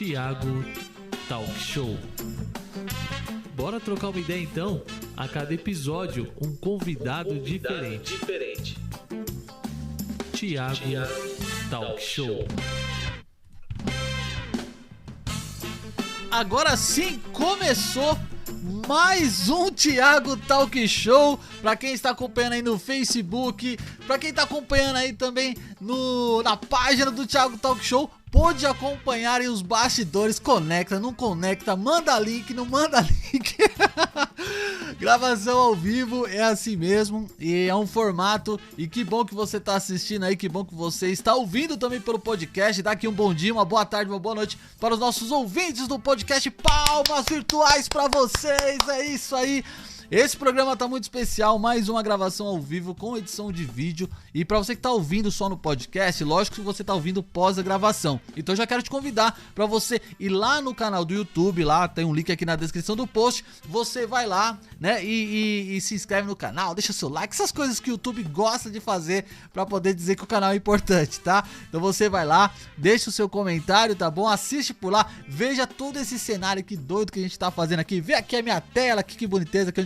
Thiago Talk Show. Bora trocar uma ideia então? A cada episódio, um convidado diferente. Thiago Talk Show. Agora sim começou mais um Thiago Talk Show. Pra quem está acompanhando aí no Facebook, pra quem tá acompanhando aí também na página do Thiago Talk Show, pode acompanhar aí os bastidores. Conecta, não conecta, manda link, não manda link. Gravação ao vivo é assim mesmo, e é um formato. E que bom que você tá assistindo aí, que bom que você está ouvindo também pelo podcast. Dá aqui um bom dia, uma boa tarde, uma boa noite para os nossos ouvintes do podcast. Palmas virtuais para vocês, é isso aí. Esse programa tá muito especial, mais uma gravação ao vivo com edição de vídeo. E pra você que tá ouvindo só no podcast, lógico que você tá ouvindo pós a gravação. Então já quero te convidar pra você ir lá no canal do YouTube, lá tem um link aqui na descrição do post. Você vai lá, né, e se inscreve no canal, deixa seu like, essas coisas que o YouTube gosta de fazer pra poder dizer que o canal é importante, tá? Então você vai lá, deixa o seu comentário, tá bom? Assiste por lá, veja todo esse cenário que doido que a gente tá fazendo aqui. Vê aqui a minha tela, aqui que boniteza, que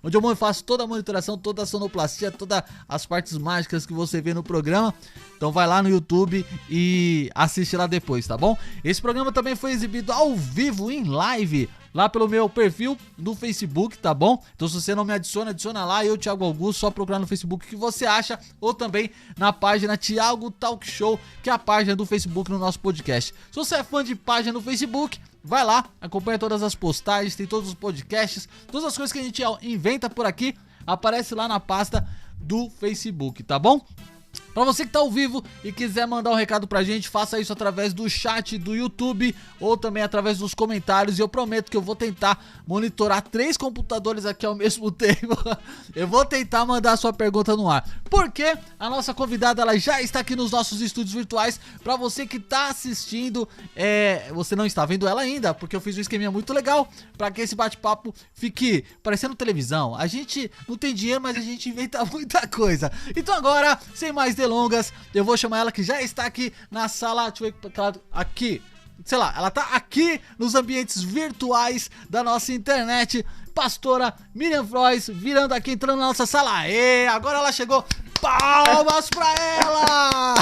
onde eu faço toda a monitoração, toda a sonoplastia, todas as partes mágicas que você vê no programa. Então vai lá no YouTube e assiste lá depois, tá bom? Esse programa também foi exibido ao vivo, em live, lá pelo meu perfil no Facebook, tá bom? Então se você não me adiciona lá, eu, Thiago Augusto, só procurar no Facebook o que você acha, ou também na página Thiago Talk Show, que é a página do Facebook no nosso podcast. Se você é fã de página no Facebook, vai lá, acompanha todas as postagens, tem todos os podcasts, todas as coisas que a gente inventa por aqui, aparece lá na pasta do Facebook, tá bom? Pra você que tá ao vivo e quiser mandar um recado pra gente, faça isso através do chat do YouTube ou também através dos comentários. E eu prometo que eu vou tentar monitorar 3 computadores aqui ao mesmo tempo. Eu vou tentar mandar a sua pergunta no ar, porque a nossa convidada, ela já está aqui nos nossos estúdios virtuais. Pra você que tá assistindo, você não está vendo ela ainda, porque eu fiz um esqueminha muito legal pra que esse bate-papo fique parecendo televisão. A gente não tem dinheiro, mas a gente inventa muita coisa. Então agora, sem mais delongas, eu vou chamar ela, que já está aqui na sala. Deixa eu ver, aqui, sei lá, ela tá aqui nos ambientes virtuais da nossa internet. Pastora Miriam Frois, virando aqui, entrando na nossa sala. Aê, agora ela chegou. Palmas pra ela!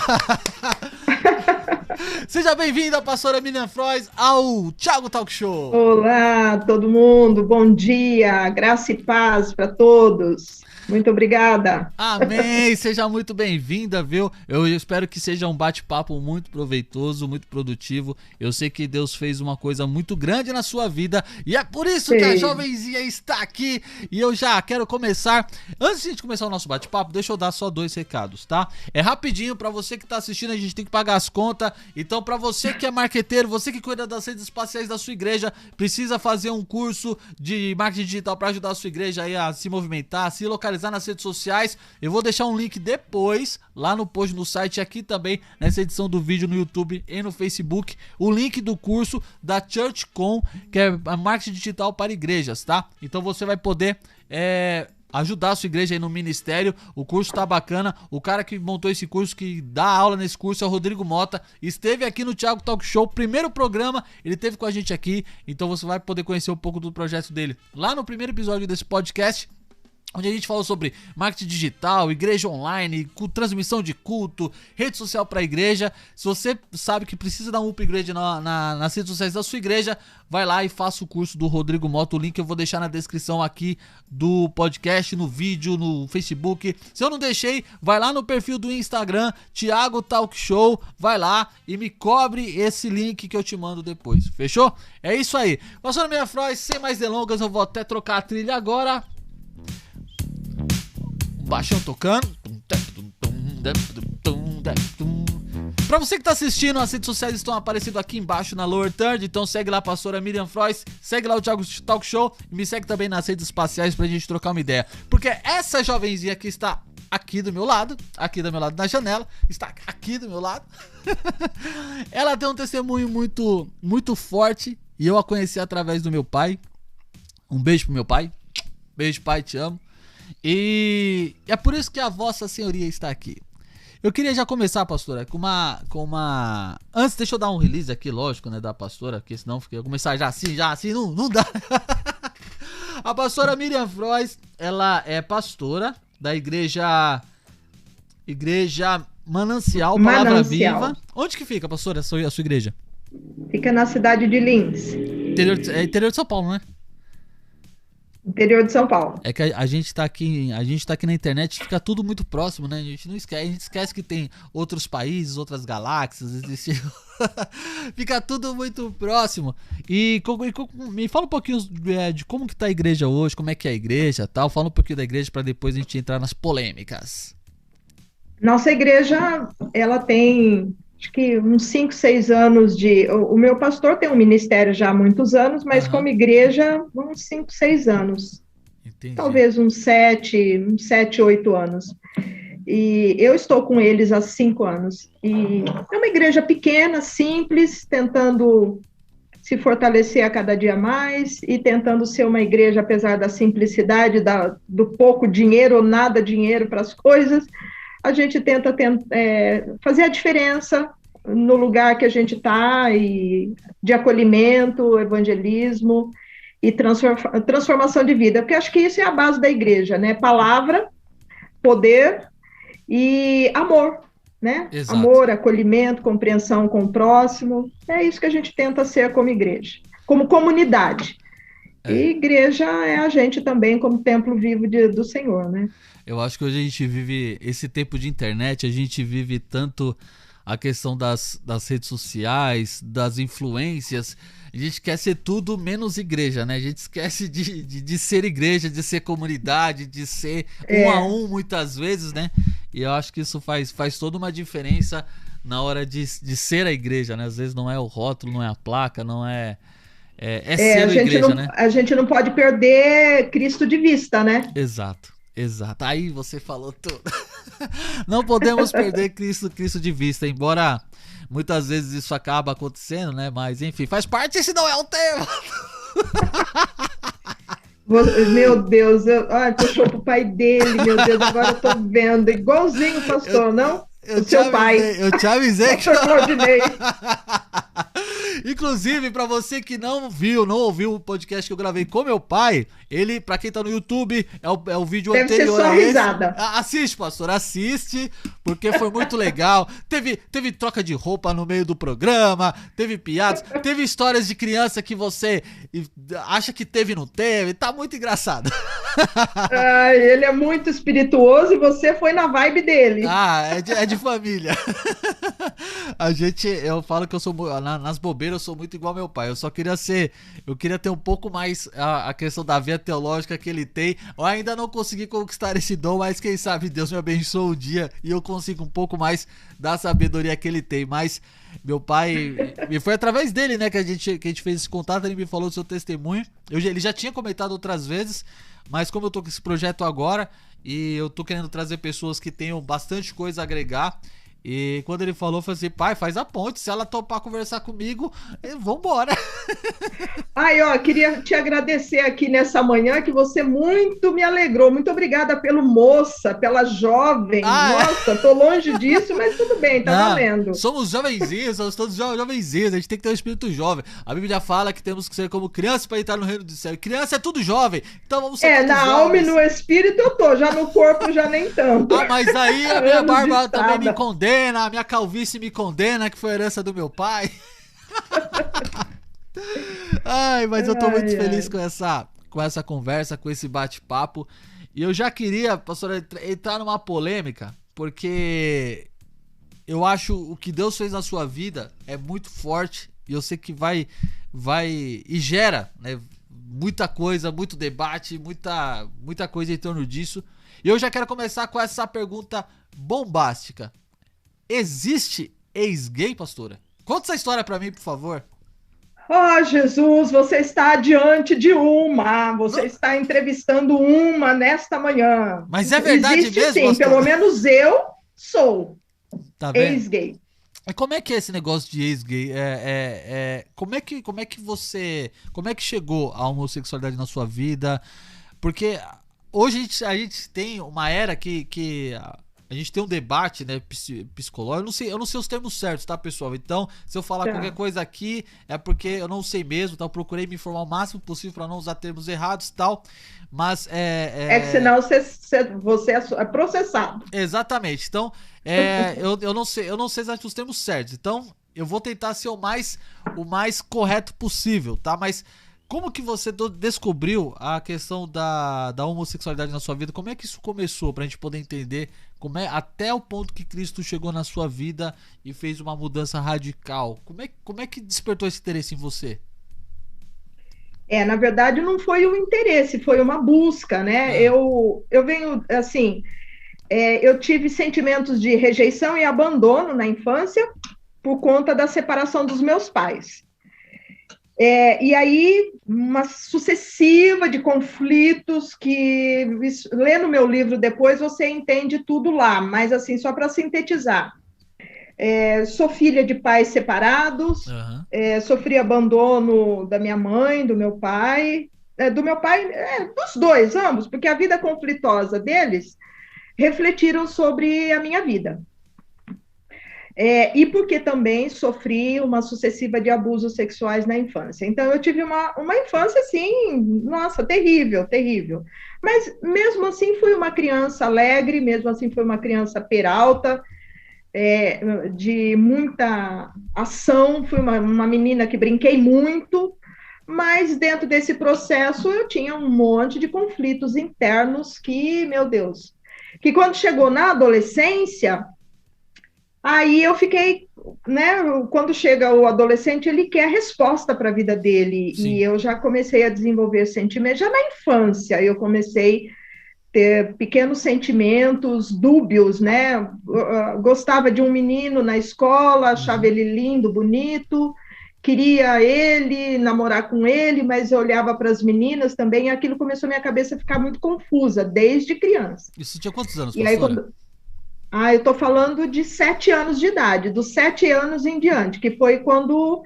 Seja bem-vinda, pastora Miriam Frois, ao Thiago Talk Show. Olá, todo mundo, bom dia, graça e paz para todos. Muito obrigada. Amém, seja muito bem-vinda, viu? Eu espero que seja um bate-papo muito proveitoso, muito produtivo. Eu sei que Deus fez uma coisa muito grande na sua vida e é por isso que a jovenzinha está aqui. E eu já quero começar. Antes de a gente começar o nosso bate-papo, deixa eu dar só 2 recados, tá? É rapidinho, pra você que tá assistindo, a gente tem que pagar as contas. Então, pra você que é marqueteiro, você que cuida das redes espaciais da sua igreja, precisa fazer um curso de marketing digital pra ajudar a sua igreja aí a se movimentar, se localizar nas redes sociais. Eu vou deixar um link depois lá no post no site, aqui também nessa edição do vídeo no YouTube e no Facebook, o link do curso da ChurchCon, que é marketing digital para igrejas, tá? Então você vai poder ajudar a sua igreja aí no ministério. O curso tá bacana. O cara que montou esse curso, que dá aula nesse curso, é o Rodrigo Mota. Esteve aqui no Thiago Talk Show, primeiro programa, ele esteve com a gente aqui. Então você vai poder conhecer um pouco do projeto dele lá no primeiro episódio desse podcast, onde a gente falou sobre marketing digital, igreja online, transmissão de culto, rede social para a igreja. Se você sabe que precisa dar um upgrade nas redes sociais da sua igreja, vai lá e faça o curso do Rodrigo Mota. O link eu vou deixar na descrição aqui do podcast, no vídeo, no Facebook. Se eu não deixei, vai lá no perfil do Instagram, Thiago Talk Show, vai lá e me cobre esse link que eu te mando depois. Fechou? É isso aí. Pastora Miriam Frois, sem mais delongas, eu vou até trocar a trilha agora. Baixão tocando. Pra você que tá assistindo, as redes sociais estão aparecendo aqui embaixo na Lower Third. Então segue lá a pastora Miriam Frois, segue lá o Thiago Talk Show e me segue também nas redes espaciais pra gente trocar uma ideia. Porque essa jovenzinha que está aqui do meu lado na janela, está aqui do meu lado. Ela tem um testemunho muito, muito forte e eu a conheci através do meu pai. Um beijo pro meu pai. Beijo, pai, te amo. E é por isso que a vossa senhoria está aqui. Eu queria já começar, pastora, com uma... Antes, deixa eu dar um release aqui, lógico, né, da pastora, porque senão eu começar já assim, não dá. A pastora Miriam Frois, ela é pastora da igreja Manancial, Palavra Viva. Onde que fica, pastora, a sua igreja? Fica na cidade de Lins. Interior de São Paulo, né? Interior de São Paulo. É que a gente tá aqui na internet, fica tudo muito próximo, né? A gente esquece que tem outros países, outras galáxias, fica tudo muito próximo. E me fala um pouquinho de como que tá a igreja hoje, como é que é a igreja, tal. Fala um pouquinho da igreja para depois a gente entrar nas polêmicas. Nossa igreja, ela tem, acho que uns 5, 6 anos o meu pastor tem um ministério já há muitos anos, mas como igreja, uns 5, 6 anos. Entendi. Talvez uns 7, 8 anos. E eu estou com eles há 5 anos. E é uma igreja pequena, simples, tentando se fortalecer a cada dia mais e tentando ser uma igreja, apesar da simplicidade, do pouco dinheiro ou nada dinheiro para as coisas, a gente tenta fazer a diferença no lugar que a gente está, de acolhimento, evangelismo e transformação de vida, porque acho que isso é a base da igreja, né? Palavra, poder e amor, né? Exato. Amor, acolhimento, compreensão com o próximo, é isso que a gente tenta ser como igreja, como comunidade. E igreja é a gente também como templo vivo do Senhor, né? Eu acho que hoje a gente vive esse tempo de internet, a gente vive tanto a questão das redes sociais, das influências, a gente quer ser tudo menos igreja, né? A gente esquece de ser igreja, de ser comunidade, de ser um a um muitas vezes, né? E eu acho que isso faz toda uma diferença na hora de ser a igreja, né? Às vezes não é o rótulo, não é a placa, não é... ser a igreja, né? A gente não pode perder Cristo de vista, né? Exato. Aí você falou tudo. Não podemos perder Cristo de vista, embora muitas vezes isso acaba acontecendo, né? Mas enfim, faz parte, esse não é o tema. Meu Deus, puxou pro pai dele, meu Deus, agora eu tô vendo, igualzinho o pastor, não? O seu pai. Eu te avisei que... Claudinei. Inclusive, pra você que não ouviu o podcast que eu gravei com meu pai, ele, pra quem tá no YouTube, é o vídeo Deve anterior ser só a esse. Risada. Assiste, pastor, assiste, porque foi muito legal. Teve troca de roupa no meio do programa, teve piadas, teve histórias de criança que você acha que teve e não teve, tá muito engraçado. Ele é muito espirituoso e você foi na vibe dele. É de família. Eu falo que eu sou nas bobeiras, eu sou muito igual ao meu pai. Eu queria ter um pouco mais a questão da veia teológica que ele tem. Eu ainda não consegui conquistar esse dom, mas quem sabe Deus me abençoe um dia e eu consigo um pouco mais da sabedoria que ele tem. Mas meu pai, e foi através dele, né, que a gente fez esse contato. Ele me falou do seu testemunho. Ele já tinha comentado outras vezes, mas como eu tô com esse projeto agora e eu tô querendo trazer pessoas que tenham bastante coisa a agregar, e quando ele falou, eu falei assim: pai, faz a ponte, se ela topar conversar comigo, vambora. Queria te agradecer aqui nessa manhã, que você muito me alegrou. Muito obrigada pela jovem. Nossa, tô longe disso, mas tudo bem, tá valendo. Somos jovenzinhos, somos todos jovenzinhos, a gente tem que ter um espírito jovem. A Bíblia fala que temos que ser como crianças para entrar no reino do céu. E criança é tudo jovem, então vamos ser todos na jovens. Alma e no espírito eu tô, já no corpo já nem tanto. Mas aí a minha barba também me condena. A minha calvície me condena, que foi herança do meu pai. Mas eu tô muito feliz com essa conversa, com esse bate-papo. E eu já queria, pastor, entrar numa polêmica, porque eu acho o que Deus fez na sua vida é muito forte. E eu sei que vai e gera, né, muita coisa, muito debate, muita coisa em torno disso. E eu já quero começar com essa pergunta bombástica. Existe ex-gay, pastora? Conta essa história pra mim, por favor. Jesus, você está diante de uma. Você está entrevistando uma nesta manhã. Mas é verdade Existe, mesmo, sim, pastora? pelo menos eu sou ex-gay. E como é que é esse negócio de ex-gay? Como é que chegou a homossexualidade na sua vida? Porque hoje a gente tem uma era que a gente tem um debate, né, psicológico. Eu não sei os termos certos, tá, pessoal? Então, se eu falar qualquer coisa aqui, é porque eu não sei mesmo, então eu procurei me informar o máximo possível para não usar termos errados e tal. Mas É que senão você é processado. Exatamente. Então, eu não sei exatamente os termos certos. Então, eu vou tentar ser o mais correto possível, tá? Mas como que você descobriu a questão da homossexualidade na sua vida? Como é que isso começou, pra gente poder entender até o ponto que Cristo chegou na sua vida e fez uma mudança radical? Como é que despertou esse interesse em você? Na verdade, não foi um interesse, foi uma busca, né? Eu venho, assim, eu tive sentimentos de rejeição e abandono na infância por conta da separação dos meus pais. E aí, uma sucessiva de conflitos que, lendo meu livro depois, você entende tudo lá, mas assim, só para sintetizar. Sou filha de pais separados, sofri abandono da minha mãe, do meu pai, dos dois, ambos, porque a vida conflitosa deles refletiram sobre a minha vida. E porque também sofri uma sucessiva de abusos sexuais na infância. Então, eu tive uma infância, assim, nossa, terrível, terrível. Mas, mesmo assim, fui uma criança alegre, mesmo assim, fui uma criança peralta, de muita ação, fui uma menina que brinquei muito, mas dentro desse processo eu tinha um monte de conflitos internos que, meu Deus, que quando chegou na adolescência, aí eu fiquei, né, quando chega o adolescente, ele quer resposta para a vida dele, Sim. E eu já comecei a desenvolver sentimentos, já na infância eu comecei ter pequenos sentimentos dúbios, né? Eu gostava de um menino na escola, achava ele lindo, bonito, queria ele, namorar com ele, mas eu olhava para as meninas também, e aquilo começou a minha cabeça a ficar muito confusa, desde criança. Isso tinha quantos anos, e professora? Eu estou falando de 7 anos de idade, dos 7 anos em diante, que foi quando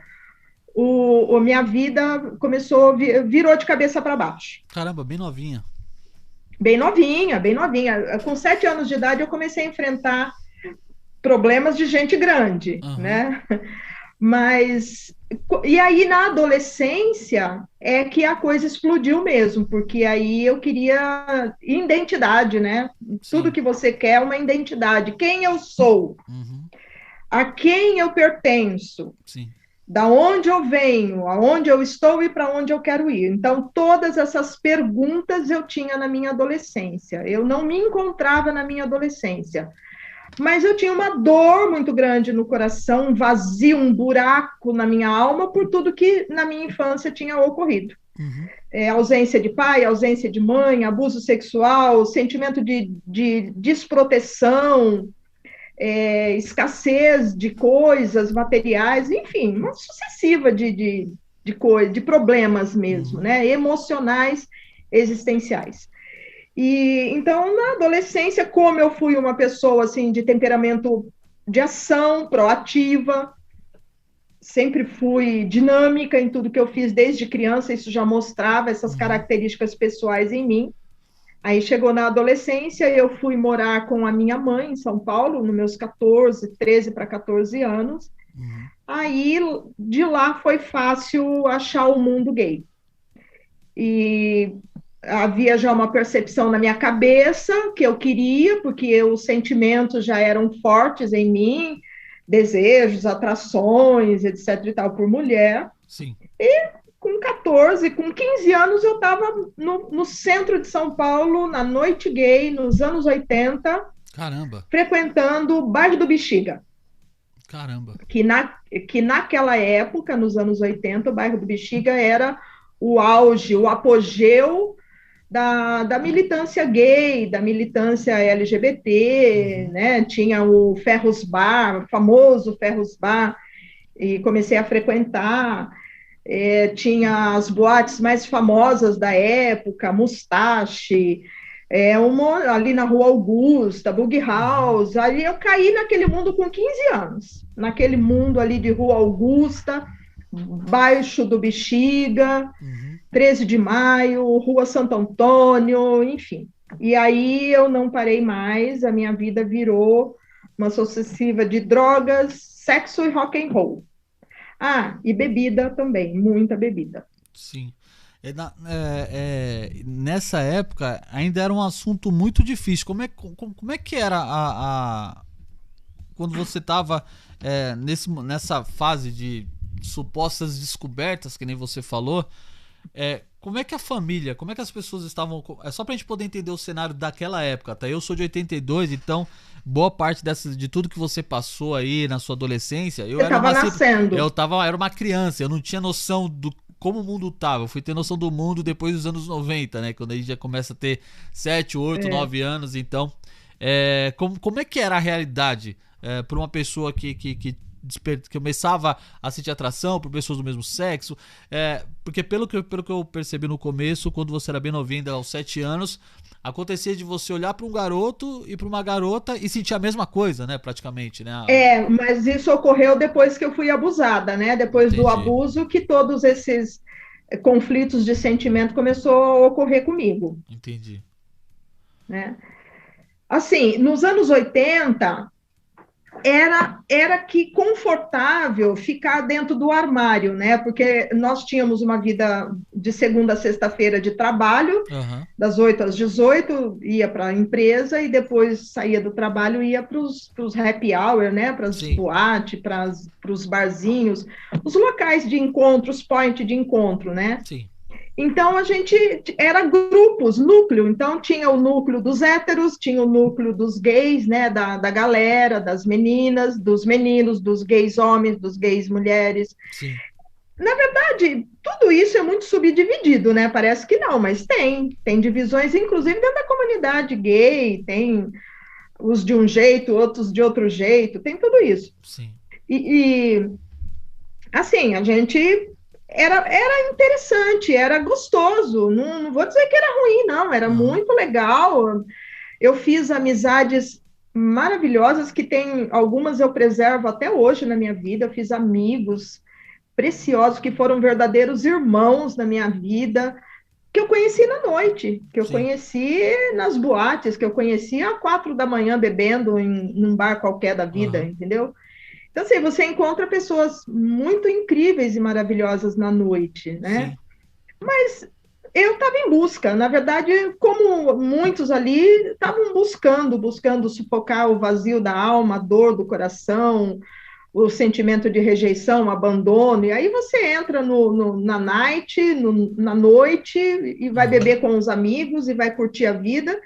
minha vida virou de cabeça para baixo. Caramba, bem novinha. Bem novinha, bem novinha. Com 7 anos de idade, eu comecei a enfrentar problemas de gente grande, né? Mas, e aí na adolescência é que a coisa explodiu mesmo, porque aí eu queria identidade, né? Sim. Tudo que você quer é uma identidade. Quem eu sou? A quem eu pertenço? Sim. Da onde eu venho, aonde eu estou e para onde eu quero ir. Então, todas essas perguntas eu tinha na minha adolescência. Eu não me encontrava na minha adolescência. Mas eu tinha uma dor muito grande no coração, um vazio, um buraco na minha alma por tudo que na minha infância tinha ocorrido. Ausência de pai, ausência de mãe, abuso sexual, sentimento de desproteção, escassez de coisas materiais, enfim, uma sucessiva de problemas mesmo, né, emocionais, existenciais. E então, na adolescência, como eu fui uma pessoa assim de temperamento de ação, proativa, sempre fui dinâmica em tudo que eu fiz desde criança, isso já mostrava essas características pessoais em mim. Aí chegou na adolescência, eu fui morar com a minha mãe em São Paulo, nos meus 13 para 14 anos. Aí, de lá, foi fácil achar o mundo gay. E havia já uma percepção na minha cabeça que eu queria, porque os sentimentos já eram fortes em mim, desejos, atrações, etc. e tal, por mulher. Sim. E com 14, com 15 anos, eu estava no centro de São Paulo, na noite gay, nos anos 80. Caramba. Frequentando o bairro do Bexiga. Caramba. Que naquela época, nos anos 80, o bairro do Bexiga era o auge, o apogeu da militância gay, da militância LGBT, né? Tinha o Ferros Bar, o famoso Ferros Bar, e comecei a frequentar. Tinha as boates mais famosas da época, Mustache, ali na Rua Augusta, Bug House. Ali eu caí naquele mundo com 15 anos, naquele mundo ali de Rua Augusta, baixo do Bexiga, 13 de Maio, Rua Santo Antônio, enfim. E aí eu não parei mais, a minha vida virou uma sucessiva de drogas, sexo e rock and roll. Ah, e bebida também, muita bebida. Sim. Nessa época ainda era um assunto muito difícil. Como é que era quando você estava nessa fase de supostas descobertas, que nem você falou? Como é que a família, como é que as pessoas estavam... É só pra gente poder entender o cenário daquela época, tá? Eu sou de 82, então boa parte de tudo que você passou aí na sua adolescência, Você estava nascendo. era uma criança, eu não tinha noção do como o mundo tava. Eu fui ter noção do mundo depois dos anos 90, né? Quando a gente já começa a ter 7, 8, 9 anos, então... como é que era a realidade para uma pessoa que começava a sentir atração por pessoas do mesmo sexo? Porque pelo que eu percebi no começo, quando você era bem novinho, ainda aos 7 anos, acontecia de você olhar para um garoto e para uma garota e sentir a mesma coisa, né? Praticamente, né? Mas isso ocorreu depois que eu fui abusada, né? Depois do abuso que todos esses conflitos de sentimento começou a ocorrer comigo. Entendi. Né? Assim, nos anos 80, era que confortável ficar dentro do armário, né? Porque nós tínhamos uma vida de segunda a sexta-feira de trabalho, das 8 às 18, ia para a empresa e depois saía do trabalho e ia para os happy hour, né? Para as boates, para os barzinhos, os locais de encontro, os point de encontro, né? Sim. Então, a gente era grupos, núcleo. Então, tinha o núcleo dos héteros, tinha o núcleo dos gays, né, da galera, das meninas, dos meninos, dos gays homens, dos gays mulheres. Sim. Na verdade, tudo isso é muito subdividido, né? Parece que não, mas tem divisões, inclusive dentro da comunidade gay, tem os de um jeito, outros de outro jeito, tem tudo isso. Sim. E assim, a gente... Era interessante, era gostoso, não vou dizer que era ruim, não, era muito legal. Eu fiz amizades maravilhosas, que tem algumas eu preservo até hoje na minha vida. Eu fiz amigos preciosos que foram verdadeiros irmãos na minha vida, que eu conheci na noite, que eu conheci nas boates, que eu conheci às 4 da manhã bebendo num bar qualquer da vida, entendeu? Então, assim, você encontra pessoas muito incríveis e maravilhosas na noite, né? Sim. Mas eu estava em busca, na verdade, como muitos ali estavam buscando sufocar o vazio da alma, a dor do coração, o sentimento de rejeição, o abandono, e aí você entra na na noite, e vai beber com os amigos, e vai curtir a vida,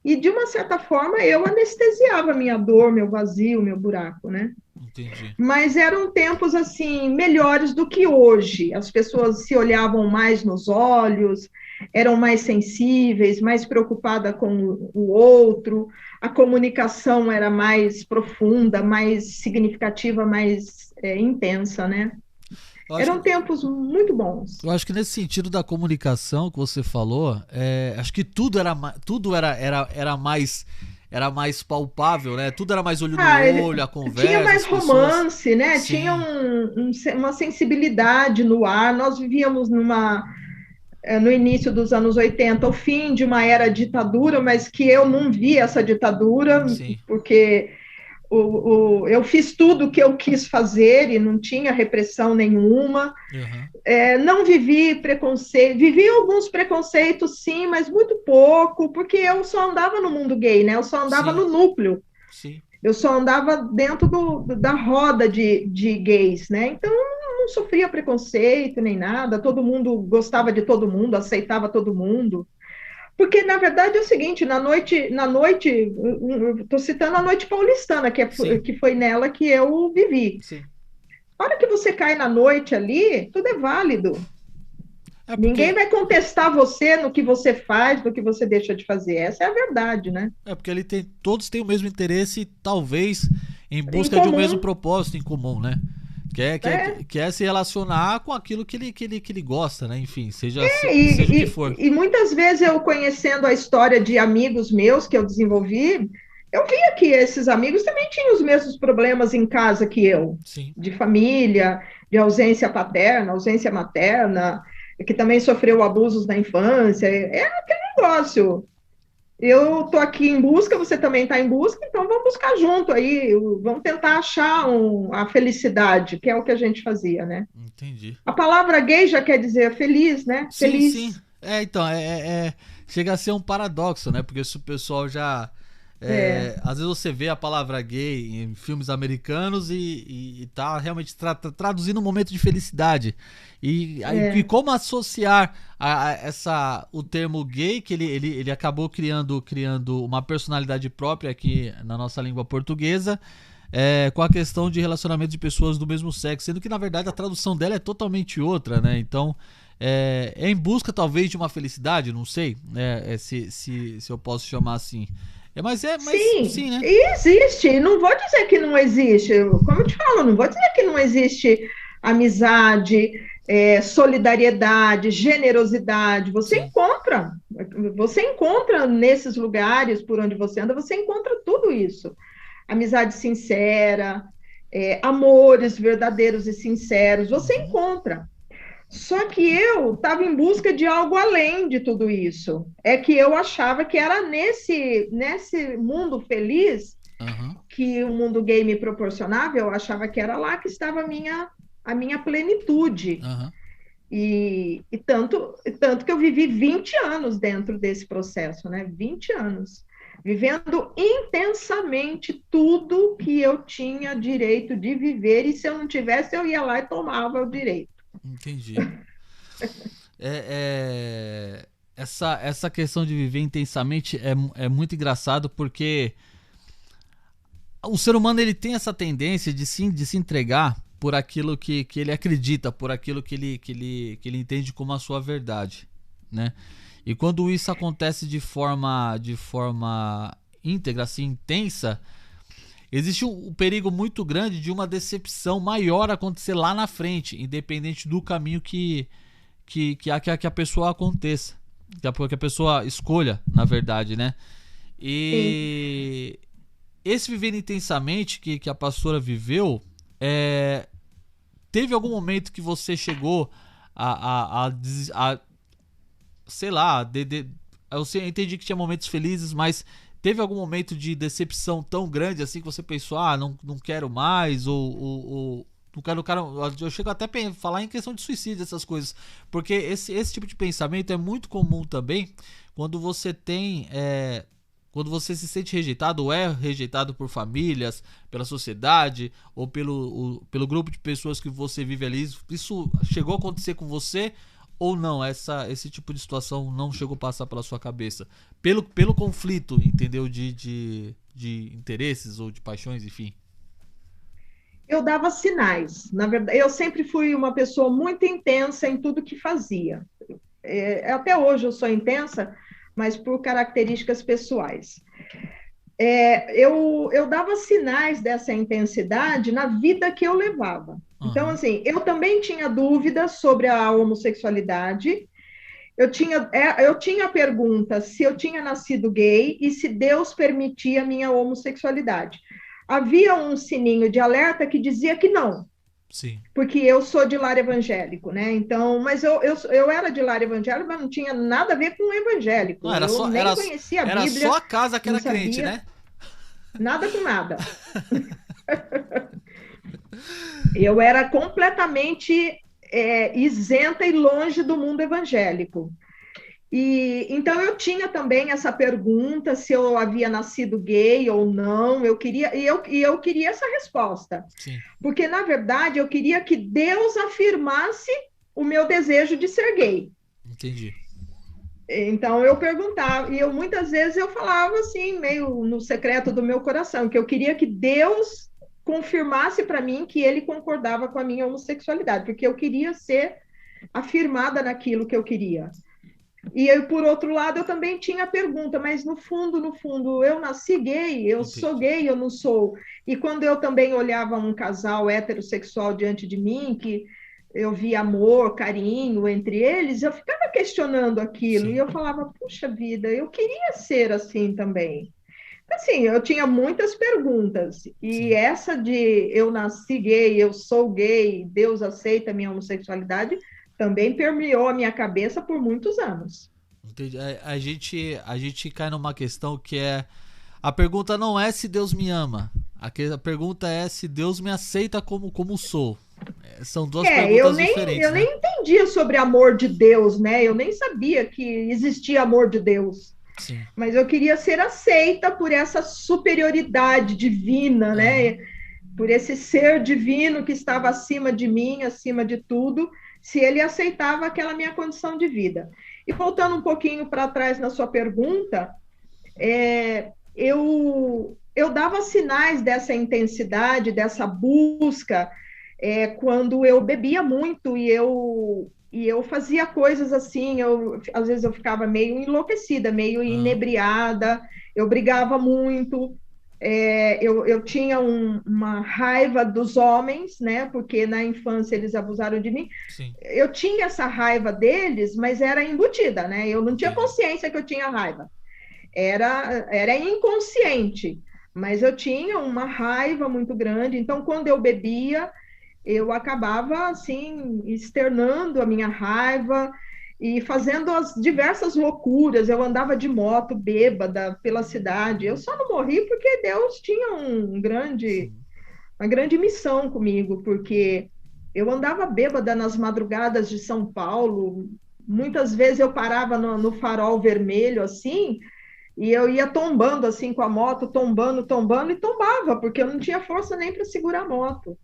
e de uma certa forma eu anestesiava minha dor, meu vazio, meu buraco, né? Entendi. Mas eram tempos, assim, melhores do que hoje. As pessoas se olhavam mais nos olhos, eram mais sensíveis, mais preocupadas com o outro, a comunicação era mais profunda, mais significativa, mais intensa, né? Eram tempos muito bons. Eu acho que nesse sentido da comunicação que você falou, acho que tudo era mais... Era mais palpável, né? Tudo era mais olho no olho, a conversa. Tinha mais romance, né? Sim. Tinha uma sensibilidade no ar. Nós vivíamos no início dos anos 80, o fim de uma era ditadura, mas que eu não vi essa ditadura, porque eu fiz tudo o que eu quis fazer e não tinha repressão nenhuma. Não vivi preconceito, vivi alguns preconceitos, sim, mas muito pouco, porque eu só andava no mundo gay, né? Eu só andava no núcleo. Sim. Eu só andava dentro da roda de gays, né? Então, não sofria preconceito nem nada, todo mundo gostava de todo mundo, aceitava todo mundo. Porque, na verdade, é o seguinte, na noite, estou citando a noite paulistana, que foi nela que eu vivi. Sim. A hora que você cai na noite ali, tudo é válido. Ninguém vai contestar você no que você faz, no que você deixa de fazer. Essa é a verdade, né? Porque todos têm o mesmo interesse, talvez em busca de um mesmo propósito em comum, né? Que é se relacionar com aquilo que ele gosta, né? Enfim, seja o que for. E muitas vezes eu conhecendo a história de amigos meus que eu desenvolvi, eu via que esses amigos também tinham os mesmos problemas em casa que eu. Sim. De família, de ausência paterna, ausência materna, que também sofreu abusos na infância. É aquele negócio. eu tô aqui em busca, você também está em busca, então vamos buscar junto aí, vamos tentar achar a felicidade, que é o que a gente fazia, né? Entendi. A palavra gay já quer dizer feliz, né? Sim, sim. Feliz. Então, chega a ser um paradoxo, né? Porque se o pessoal já. É, Às vezes você vê a palavra gay em filmes americanos e tá realmente traduzindo um momento de felicidade. E é, como associar o termo gay, que ele acabou criando uma personalidade própria aqui na nossa língua portuguesa, com a questão de relacionamento de pessoas do mesmo sexo, sendo que na verdade a tradução dela é totalmente outra, né? Então é em busca talvez de uma felicidade, não sei, se eu posso chamar assim. Mas sim, sim, né? e existe. Não vou dizer que não existe. Como eu te falo, não vou dizer que não existe amizade, solidariedade, generosidade. Sim. Você encontra nesses lugares por onde você anda, você encontra tudo isso. Amizade sincera, amores verdadeiros e sinceros, você Uhum, encontra. Só que eu estava em busca de algo além de tudo isso. É que eu achava que era nesse mundo feliz aham, que o mundo gay me proporcionava, eu achava que era lá que estava a minha plenitude. aham. E tanto que eu vivi 20 anos dentro desse processo, né? 20 anos. Vivendo intensamente tudo que eu tinha direito de viver, e se eu não tivesse, eu ia lá e tomava o direito. Entendi. Essa questão de viver intensamente é muito engraçado porque o ser humano ele tem essa tendência de se entregar por aquilo que ele acredita, por aquilo que ele entende como a sua verdade, né? E quando isso acontece de forma íntegra, assim, intensa, existe um perigo muito grande de uma decepção maior acontecer lá na frente, independente do caminho que a pessoa aconteça, que a pessoa escolha, na verdade, né? Sim. E esse viver intensamente que a pastora viveu, é, teve algum momento que você chegou a sei lá, eu entendi que tinha momentos felizes, mas teve algum momento de decepção tão grande assim que você pensou, não quero mais, ou não quero, eu chego até a falar em questão de suicídio, essas coisas, porque esse tipo de pensamento é muito comum também quando você tem, quando você se sente rejeitado ou é rejeitado por famílias, pela sociedade ou pelo grupo de pessoas que você vive ali. Isso chegou a acontecer com você ou não? Esse tipo de situação não chegou a passar pela sua cabeça? Pelo conflito, entendeu? De interesses ou de paixões, enfim. Eu dava sinais. Na verdade, eu sempre fui uma pessoa muito intensa em tudo que fazia. Até hoje eu sou intensa, mas por características pessoais. Eu dava sinais dessa intensidade na vida que eu levava. Então, Aham. assim, eu também tinha dúvidas sobre a homossexualidade. Eu tinha a pergunta se eu tinha nascido gay e se Deus permitia a minha homossexualidade. Havia um sininho de alerta que dizia que não, Sim. porque eu sou de lar evangélico, né? Então, mas eu era de lar evangélico, mas não tinha nada a ver com o Não, evangélico. era Eu só, nem era, conhecia a era só Bíblia, a casa que não era crente, sabia né? nada com nada. Eu era completamente isenta e longe do mundo evangélico. E então eu tinha também essa pergunta se eu havia nascido gay ou não. Eu queria essa resposta, Sim. porque na verdade eu queria que Deus afirmasse o meu desejo de ser gay. Entendi. Então eu perguntava, e muitas vezes eu falava assim, meio no secreto do meu coração, que eu queria que Deus confirmasse para mim que ele concordava com a minha homossexualidade, porque eu queria ser afirmada naquilo que eu queria. E eu, por outro lado, eu também tinha a pergunta, mas no fundo, eu nasci gay, eu sou Entendi. gay, eu não sou. E quando eu também olhava um casal heterossexual diante de mim, que eu via amor, carinho entre eles, eu ficava questionando aquilo. E Sim. eu falava, puxa vida, eu queria ser assim também. Assim, eu tinha muitas perguntas. E Sim. essa de eu nasci gay, eu sou gay, Deus aceita a minha homossexualidade, também permeou a minha cabeça por muitos anos. Entendi. A gente cai numa questão que é... A pergunta não é se Deus me ama. A pergunta é se Deus me aceita como sou. São duas perguntas diferentes. Eu nem entendia sobre amor de Deus, né? Eu nem sabia que existia amor de Deus. Sim. Mas eu queria ser aceita por essa superioridade divina, né? Por esse ser divino que estava acima de mim, acima de tudo, se ele aceitava aquela minha condição de vida. E voltando um pouquinho para trás na sua pergunta, eu dava sinais dessa intensidade, dessa busca, quando eu bebia muito e eu fazia coisas assim, às vezes eu ficava meio enlouquecida, meio inebriada, eu brigava muito, eu tinha uma raiva dos homens, né? Porque na infância eles abusaram de mim. Sim. Eu tinha essa raiva deles, mas era embutida, né? Eu não tinha consciência que eu tinha raiva. Era inconsciente, mas eu tinha uma raiva muito grande. Então, quando eu bebia, eu acabava, assim, externando a minha raiva e fazendo as diversas loucuras. Eu andava de moto bêbada pela cidade. Eu só não morri porque Deus tinha uma grande missão comigo, porque eu andava bêbada nas madrugadas de São Paulo. Muitas vezes eu parava no farol vermelho, assim, e eu ia tombando, assim, com a moto, tombando, e tombava, porque eu não tinha força nem para segurar a moto.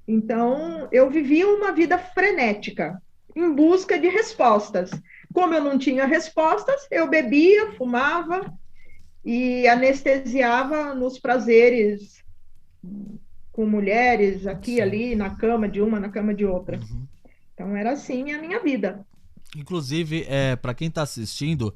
Então, eu vivia uma vida frenética, em busca de respostas. Como eu não tinha respostas, eu bebia, fumava e anestesiava nos prazeres com mulheres, aqui, ali, na cama de uma, na cama de outra. Então, era assim a minha vida. Inclusive, para quem está assistindo,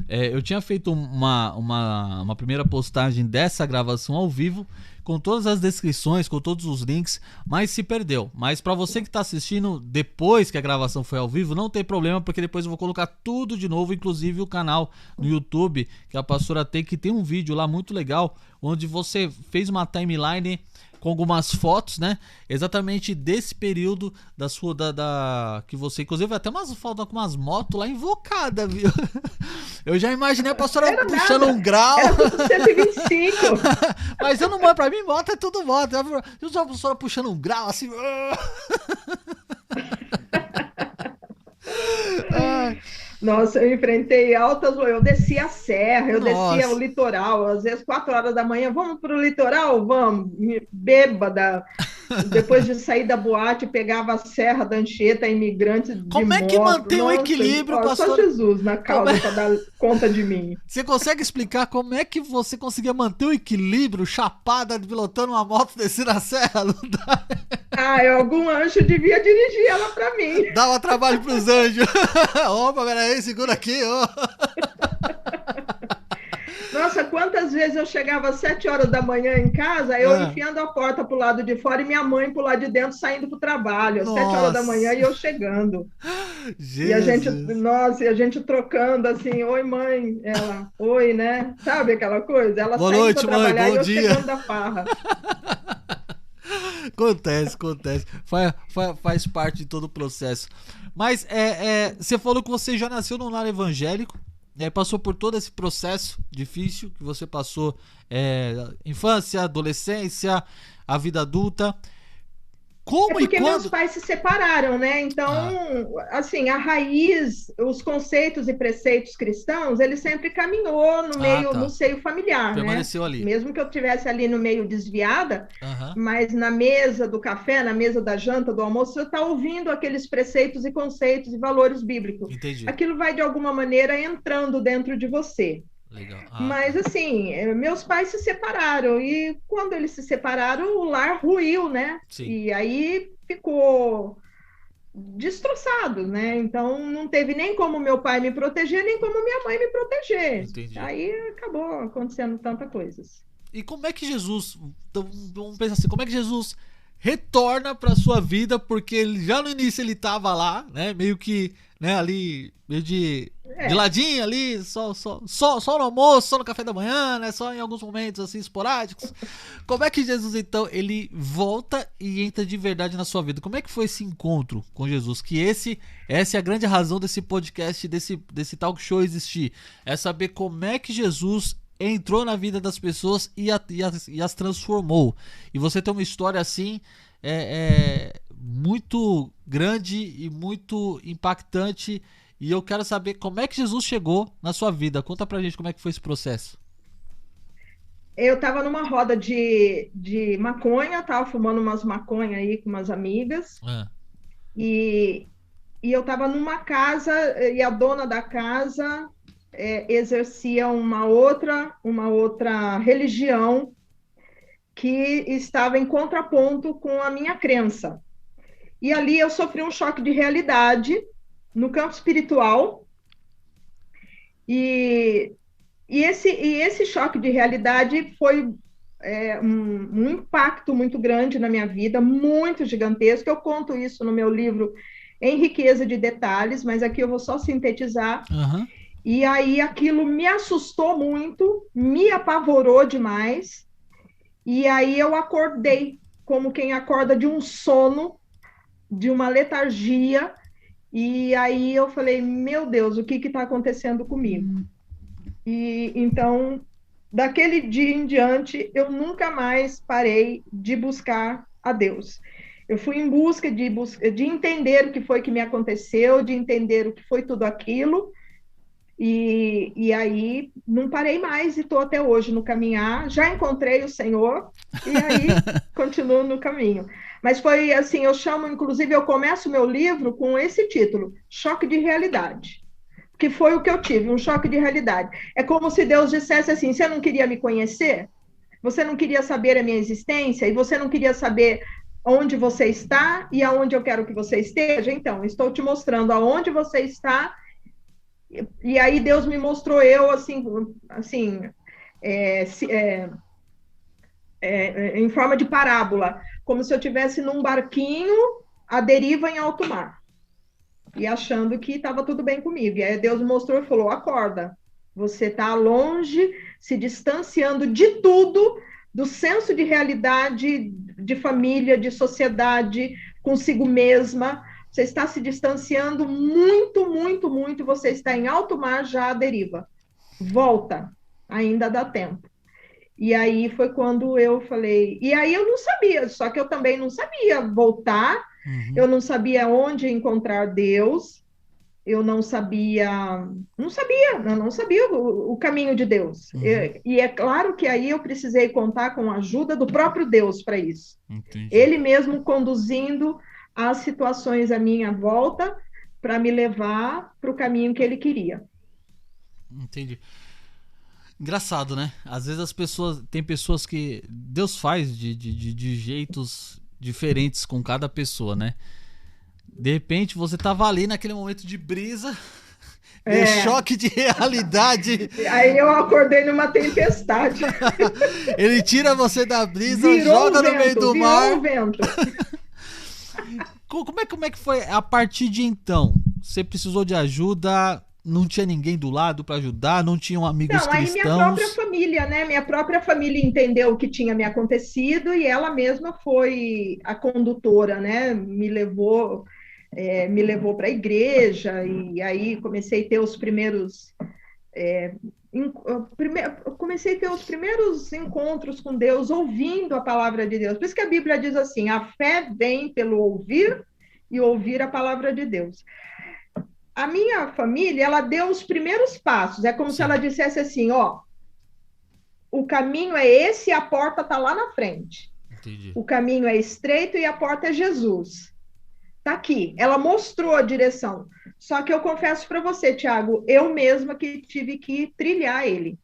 eu tinha feito uma primeira postagem dessa gravação ao vivo, com todas as descrições, com todos os links, mas se perdeu. Mas para você que está assistindo depois que a gravação foi ao vivo, não tem problema, porque depois eu vou colocar tudo de novo, inclusive o canal no YouTube que a pastora tem, que tem um vídeo lá muito legal, onde você fez uma timeline com algumas fotos, né? Exatamente desse período da sua que você, inclusive, até umas fotos com umas motos lá invocadas, viu? Eu já imaginei a pastora puxando um grau. Era 125. Mas eu não mando, pra mim, moto é tudo moto. Eu sou a pastora puxando um grau assim. Nossa, eu enfrentei eu descia a serra, eu descia o litoral, às vezes 4 horas da manhã, vamos para o litoral? Vamos, bêbada. Depois de sair da boate, pegava a Serra da Anchieta, imigrante de Como é que mantém o equilíbrio, pastor? Só Jesus na causa para dar conta de mim. Você consegue explicar como é que você conseguia manter o equilíbrio, chapada, pilotando uma moto descendo a serra? Não dá? Algum anjo devia dirigir ela para mim. Dava trabalho pros anjos. Opa, peraí, segura aqui, ó. Nossa, quantas vezes eu chegava às 7 horas da manhã em casa, eu enfiando a porta pro lado de fora e minha mãe pro lado de dentro saindo pro trabalho, às 7 horas da manhã e eu chegando. Jesus. E a gente trocando assim, oi mãe, ela, oi, né? Sabe aquela coisa? Ela boa saindo noite, pra trabalhar mãe, bom e eu dia. chegando da farra. Acontece. Faz parte de todo o processo. Mas você falou que você já nasceu num lar evangélico, passou por todo esse processo difícil que você passou, infância, adolescência, a vida adulta. Como porque e quando... meus pais se separaram, né? Então, assim, a raiz, os conceitos e preceitos cristãos, ele sempre caminhou no seio familiar, permaneceu, né? Ali. Mesmo que eu estivesse ali no meio desviada, mas na mesa do café, na mesa da janta, do almoço, você está ouvindo aqueles preceitos e conceitos e valores bíblicos. Entendi. Aquilo vai, de alguma maneira, entrando dentro de você. Legal. Mas assim, meus pais se separaram e quando eles se separaram, o lar ruiu, né? Sim. E aí ficou destroçado, né? Então não teve nem como meu pai me proteger, nem como minha mãe me proteger. Entendi. Aí acabou acontecendo tantas coisas. E como é que Jesus, vamos pensar assim, como é que Jesus retorna para sua vida, porque já no início ele estava lá, né? Meio que né, ali, meio de ladinho ali, só no almoço, só no café da manhã, né, só em alguns momentos assim esporádicos. Como é que Jesus então ele volta e entra de verdade na sua vida? Como é que foi esse encontro com Jesus? Que essa é a grande razão desse podcast, desse talk show existir, é saber como é que Jesus entrou na vida das pessoas e as transformou. E você tem uma história assim muito grande e muito impactante, e eu quero saber como é que Jesus chegou na sua vida. Conta pra gente como é que foi esse processo. Eu tava numa roda de maconha, tava fumando umas maconha aí com umas amigas, e, e eu tava numa casa, e a dona da casa exercia uma outra religião que estava em contraponto com a minha crença. E ali eu sofri um choque de realidade no campo espiritual, e esse choque de realidade foi um impacto muito grande na minha vida, muito gigantesco. Eu conto isso no meu livro em riqueza de detalhes, mas aqui eu vou só sintetizar. Uhum. E aí aquilo me assustou muito, me apavorou demais, e aí eu acordei, como quem acorda de um sono, de uma letargia, e aí eu falei, meu Deus, o que está acontecendo comigo? E então, daquele dia em diante, eu nunca mais parei de buscar a Deus. Eu fui em busca de entender o que foi que me aconteceu, de entender o que foi tudo aquilo, e aí não parei mais e estou até hoje no caminhar. Já encontrei o Senhor e aí continuo no caminho. Mas foi assim, inclusive eu começo o meu livro com esse título, Choque de Realidade. Que foi o que eu tive, um choque de realidade. É como se Deus dissesse assim, você não queria me conhecer? Você não queria saber a minha existência? E você não queria saber onde você está e aonde eu quero que você esteja? Então, estou te mostrando aonde você está. E aí Deus me mostrou eu, em forma de parábola, como se eu estivesse num barquinho à deriva em alto mar, e achando que estava tudo bem comigo. E aí Deus me mostrou e falou, acorda, você está longe, se distanciando de tudo, do senso de realidade, de família, de sociedade, consigo mesma. Você está se distanciando muito, muito, muito. Você está em alto mar já à deriva. Volta, ainda dá tempo. E aí foi quando eu falei... E aí eu não sabia, só que eu também não sabia voltar. Eu não sabia onde encontrar Deus. Eu não sabia o caminho de Deus. E é claro que aí eu precisei contar com a ajuda do próprio Deus para isso. Entendi. Ele mesmo conduzindo as situações à minha volta para me levar para o caminho que ele queria. Entendi. Engraçado, né? Às vezes tem pessoas que Deus faz de jeitos diferentes com cada pessoa, né? De repente você tava ali naquele momento de brisa, de choque de realidade. Aí eu acordei numa tempestade. Ele tira você da brisa, Virou joga no vento, meio do mar. Um vento. Como é que foi a partir de então? Você precisou de ajuda? Não tinha ninguém do lado para ajudar? Não tinham amigos cristãos? Aí minha própria família, né? Minha própria família entendeu o que tinha me acontecido e ela mesma foi a condutora, né? Me levou para a igreja, e aí comecei a ter os primeiros encontros com Deus, ouvindo a palavra de Deus. Por isso que a Bíblia diz assim, a fé vem pelo ouvir e ouvir a palavra de Deus. A minha família, ela deu os primeiros passos, é como se ela dissesse assim, ó, o caminho é esse e a porta está lá na frente. Entendi. O caminho é estreito e a porta é Jesus. Tá aqui, ela mostrou a direção. Só que eu confesso para você, Thiago, eu mesma que tive que trilhar ele.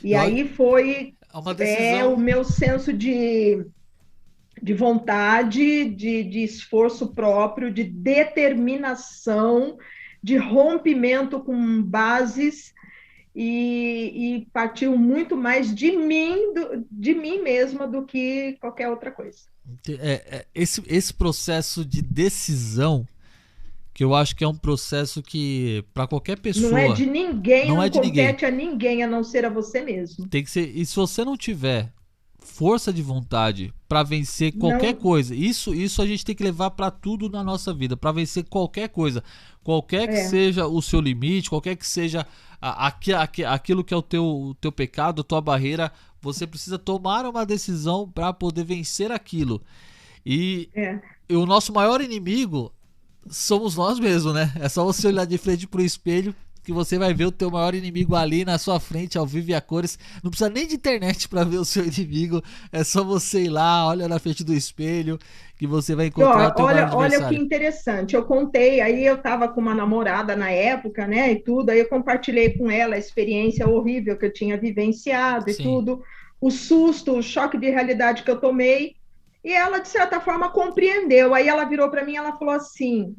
E aí foi uma decisão... o meu senso de vontade, de esforço próprio, de determinação, de rompimento com bases, e partiu muito mais de mim mesma do que qualquer outra coisa. Esse processo de decisão que eu acho que é um processo que, para qualquer pessoa... Não é de ninguém, não não é de compete a ninguém, a não ser a você mesmo. Tem que ser... E se você não tiver força de vontade para vencer qualquer coisa, isso a gente tem que levar para tudo na nossa vida, para vencer qualquer coisa, qualquer que seja o seu limite, qualquer que seja aquilo que é o teu pecado, a tua barreira, você precisa tomar uma decisão para poder vencer aquilo. E o nosso maior inimigo somos nós mesmos, né? É só você olhar de frente pro espelho que você vai ver o teu maior inimigo ali na sua frente, ao vivo e a cores. Não precisa nem de internet para ver o seu inimigo. É só você ir lá, olha na frente do espelho, que você vai encontrar o teu maior adversário. Olha que interessante. Eu contei, aí eu estava com uma namorada na época, né, e tudo. Aí eu compartilhei com ela a experiência horrível que eu tinha vivenciado e tudo. O susto, o choque de realidade que eu tomei. E ela, de certa forma, compreendeu. Aí ela virou para mim e ela falou assim...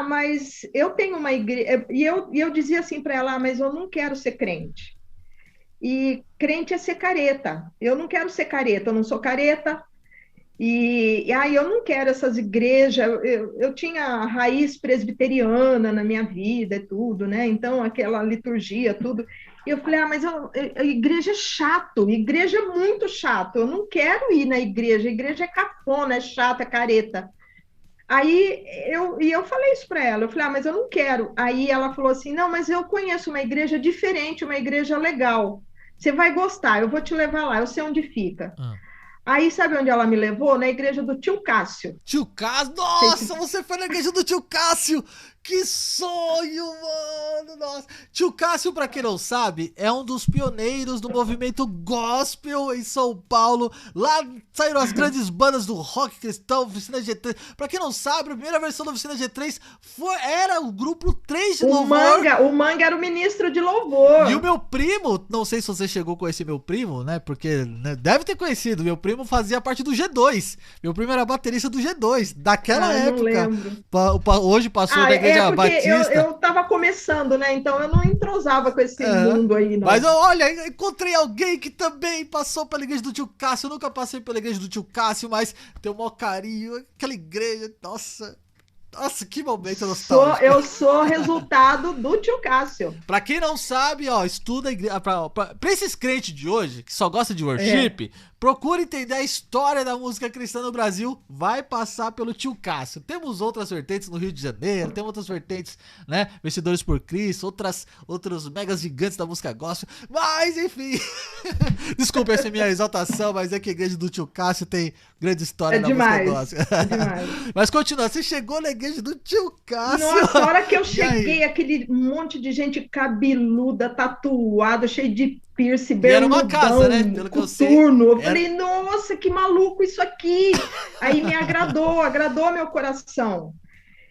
mas eu tenho uma igreja... E eu dizia assim para ela, mas eu não quero ser crente. E crente é ser careta. Eu não quero ser careta, eu não sou careta. E eu não quero essas igrejas... Eu tinha raiz presbiteriana na minha vida e tudo, né? Então, aquela liturgia, tudo... E eu falei, mas a igreja é chato, igreja é muito chato, eu não quero ir na igreja, a igreja é cafona, é chata, é careta. Aí eu falei isso para ela, eu falei, mas eu não quero. Aí ela falou assim, não, mas eu conheço uma igreja diferente, uma igreja legal, você vai gostar, eu vou te levar lá, eu sei onde fica. Aí sabe onde ela me levou? Na igreja do tio Cássio. Tio Cássio? Nossa, você foi na igreja do tio Cássio! Que sonho, mano! Nossa. Tio Cássio, pra quem não sabe, é um dos pioneiros do movimento gospel em São Paulo. Lá saíram as grandes bandas do rock cristão, Oficina G3. Pra quem não sabe, a primeira versão da Oficina G3 era o grupo 3 de louvor. O Manga era o ministro de louvor. E o meu primo, não sei se você chegou a conhecer meu primo, né? Porque deve ter conhecido. Meu primo fazia parte do G2. Meu primo era baterista do G2, daquela época. Hoje passou da igreja Batista. Eu tava começando, né? Então eu não entrosava com esse mundo aí, não. Mas olha, encontrei alguém que também passou pela igreja do tio Cássio. Eu nunca passei pela igreja do tio Cássio, mas tenho o maior carinho. Aquela igreja, nossa, que momento nostálgico. Eu sou resultado do tio Cássio. Pra quem não sabe, estuda a igreja. Pra esses crentes de hoje, que só gostam de worship, procura entender a história da música cristã no Brasil, vai passar pelo tio Cássio. Temos outras vertentes no Rio de Janeiro, temos outras vertentes, né? Vencedores por Cristo, outros megas gigantes da música gospel, mas enfim. Desculpa essa minha exaltação, mas é que a igreja do tio Cássio tem grande história na música gospel. É demais. Mas continua, você chegou na igreja do tio Cássio. Nossa, a hora que eu cheguei, aquele monte de gente cabeluda, tatuada, cheio de piercing, bermudão, era uma casa, né? Pelo que eu sei. Eu falei, nossa, que maluco isso aqui. Aí me agradou meu coração.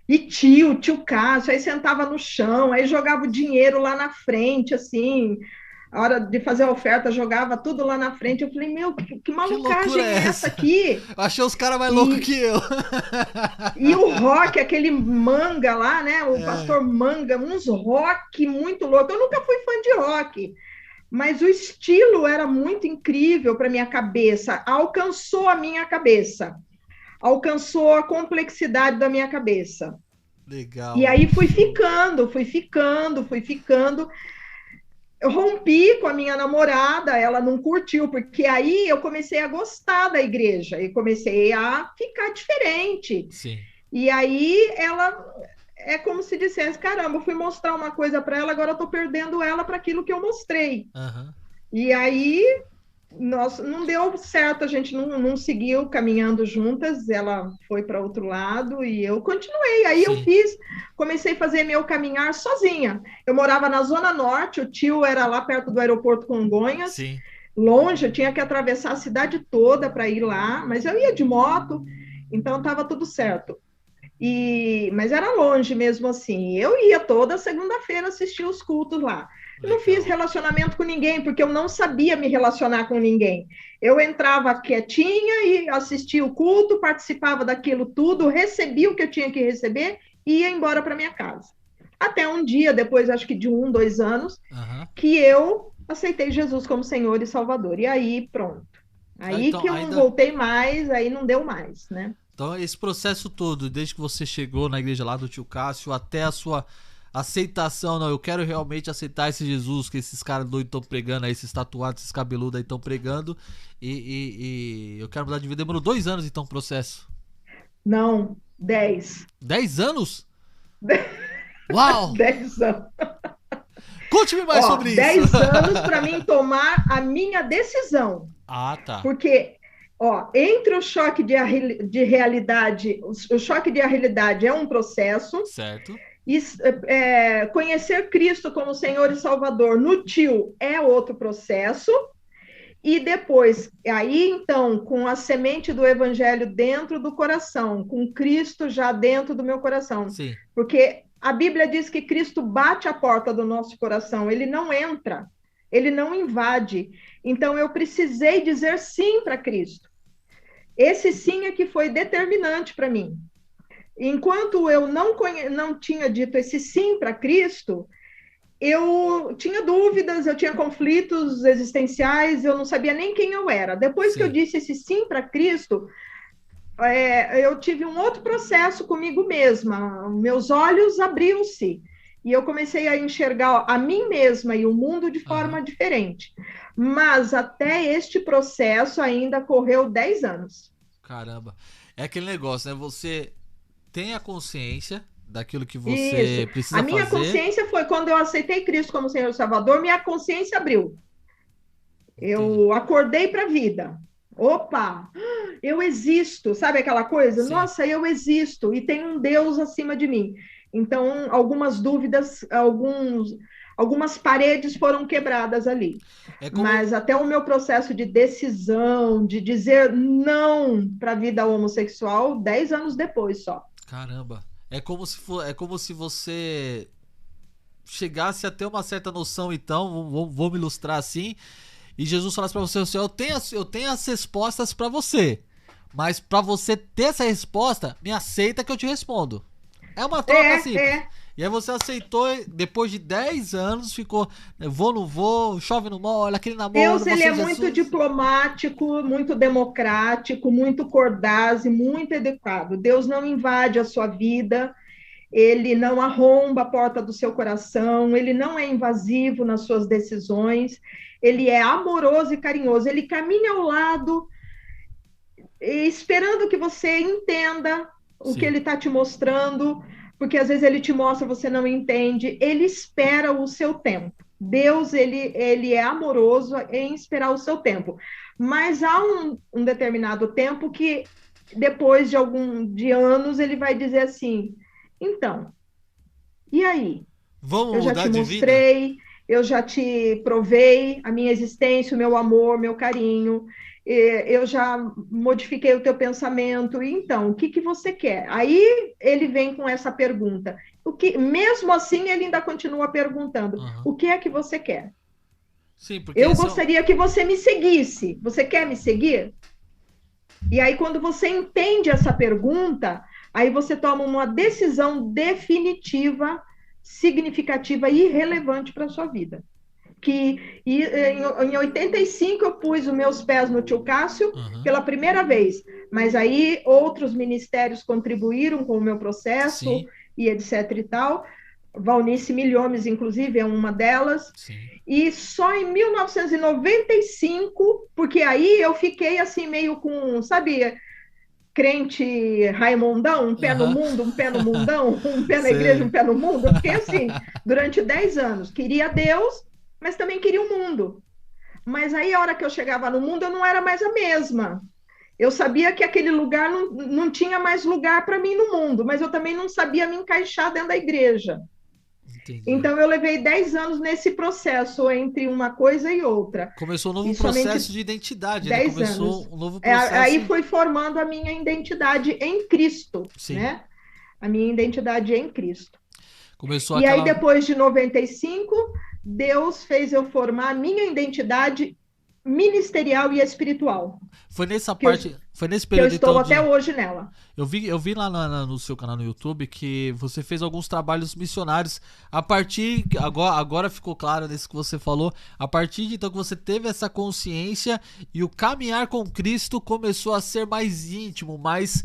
E tio Cássio, aí sentava no chão, aí jogava o dinheiro lá na frente, assim, a hora de fazer a oferta, jogava tudo lá na frente. Eu falei, meu, que malucagem é essa aqui? Achei os caras mais loucos que eu. E o rock, aquele Manga lá, né? O pastor Manga, uns rock muito louco. Eu nunca fui fã de rock, mas o estilo era muito incrível para minha cabeça, alcançou a minha cabeça, alcançou a complexidade da minha cabeça. Legal. E aí fui ficando. Eu rompi com a minha namorada, ela não curtiu, porque aí eu comecei a gostar da igreja, e comecei a ficar diferente. Sim. E aí ela... É como se dissesse, caramba, eu fui mostrar uma coisa para ela, agora eu tô perdendo ela para aquilo que eu mostrei. E aí, não deu certo, a gente não seguiu caminhando juntas, ela foi para outro lado e eu continuei. Aí comecei a fazer meu caminhar sozinha. Eu morava na Zona Norte, o tio era lá perto do aeroporto Congonhas, longe, eu tinha que atravessar a cidade toda para ir lá, mas eu ia de moto, então estava tudo certo. Mas era longe mesmo assim. Eu ia toda segunda-feira assistir os cultos lá. Eu não fiz relacionamento com ninguém, porque eu não sabia me relacionar com ninguém. Eu entrava quietinha e assistia o culto, participava daquilo tudo, recebia o que eu tinha que receber e ia embora para minha casa. Até um dia, depois acho que de 2 anos, que eu aceitei Jesus como Senhor e Salvador. E aí, pronto. Aí então, que eu não voltei mais, aí não deu mais, né? Então, esse processo todo, desde que você chegou na igreja lá do tio Cássio, até a sua aceitação, não, eu quero realmente aceitar esse Jesus que esses caras doidos estão pregando aí, esses tatuados, esses cabeludos aí estão pregando, e eu quero mudar de vida. Demorou 2 anos, então, o processo. Não, 10. 10 anos? Uau! 10 anos. Conte-me mais sobre isso. 10 anos para mim tomar a minha decisão. Ah, tá. Porque, entre o choque de realidade, o choque de realidade é um processo. Certo. E, conhecer Cristo como Senhor e Salvador no tio é outro processo. E depois, aí então, com a semente do Evangelho dentro do coração, com Cristo já dentro do meu coração. Sim. Porque a Bíblia diz que Cristo bate a porta do nosso coração, ele não entra, ele não invade. Então, eu precisei dizer sim para Cristo. Esse sim é que foi determinante para mim. Enquanto eu não tinha dito esse sim para Cristo, eu tinha dúvidas, eu tinha conflitos existenciais, eu não sabia nem quem eu era. Depois que eu disse esse sim para Cristo, eu tive um outro processo comigo mesma. Meus olhos abriram-se e eu comecei a enxergar a mim mesma e o mundo de forma diferente. Mas até este processo ainda correu 10 anos. Caramba. É aquele negócio, né? Você tem a consciência daquilo que você precisa fazer. A minha consciência foi quando eu aceitei Cristo como Senhor e Salvador, minha consciência abriu. Eu acordei para a vida. Opa, eu existo, sabe aquela coisa? Sim. Nossa, eu existo e tem um Deus acima de mim. Então, algumas dúvidas, algumas paredes foram quebradas ali. Mas até o meu processo de decisão, de dizer não para a vida homossexual, 10 anos depois só. Caramba, é como se você chegasse a ter uma certa noção, então, vou me ilustrar assim, e Jesus falasse para você, assim, eu tenho as respostas para você, mas para você ter essa resposta, me aceita que eu te respondo. É uma troca simples. E aí você aceitou, depois de 10 anos, ficou, vou, não vou, chove no molho, aquele namoro. Deus, ele é muito diplomático, muito democrático, muito cordaz e muito educado. Deus não invade a sua vida, ele não arromba a porta do seu coração, ele não é invasivo nas suas decisões, ele é amoroso e carinhoso, ele caminha ao lado, esperando que você entenda o que ele está te mostrando, porque às vezes ele te mostra, você não entende, ele espera o seu tempo. Deus, ele é amoroso em esperar o seu tempo. Mas há um determinado tempo que, depois de anos, ele vai dizer assim, então, e aí? Vamos eu já mudar te de mostrei, vida? Eu já te provei a minha existência, o meu amor, meu carinho, eu já modifiquei o teu pensamento, então, o que você quer? Aí ele vem com essa pergunta. Mesmo assim, ele ainda continua perguntando, o que é que você quer? Sim, porque eu gostaria que você me seguisse. Você quer me seguir? E aí, quando você entende essa pergunta, aí você toma uma decisão definitiva, significativa e relevante para a sua vida. Em 85 eu pus os meus pés no tio Cássio pela primeira vez, mas aí outros ministérios contribuíram com o meu processo. Sim. E etc e tal. Valnice Milhomes, inclusive, é uma delas. Sim. E só em 1995, porque aí eu fiquei assim meio com, sabe, crente Raimondão, um pé no mundo, um pé no mundão, um pé na igreja, um pé no mundo. Eu fiquei assim, durante 10 anos. Queria Deus, mas também queria o mundo. Mas aí, a hora que eu chegava no mundo, eu não era mais a mesma. Eu sabia que aquele lugar não tinha mais lugar para mim no mundo, mas eu também não sabia me encaixar dentro da igreja. Entendi. Então, eu levei 10 anos nesse processo entre uma coisa e outra. Começou um novo processo de identidade, né? Começou anos. Um novo processo. Aí foi formando a minha identidade em Cristo, Sim. né? A minha identidade em Cristo. Começou e aí, depois de 95, Deus fez eu formar a minha identidade ministerial e espiritual. Foi nessa parte, Foi nesse que eu período, estou então, até hoje nela. eu vi lá no seu canal no YouTube que você fez alguns trabalhos missionários a partir, agora ficou claro nesse que você falou, a partir de então que você teve essa consciência e o caminhar com Cristo começou a ser mais íntimo, mais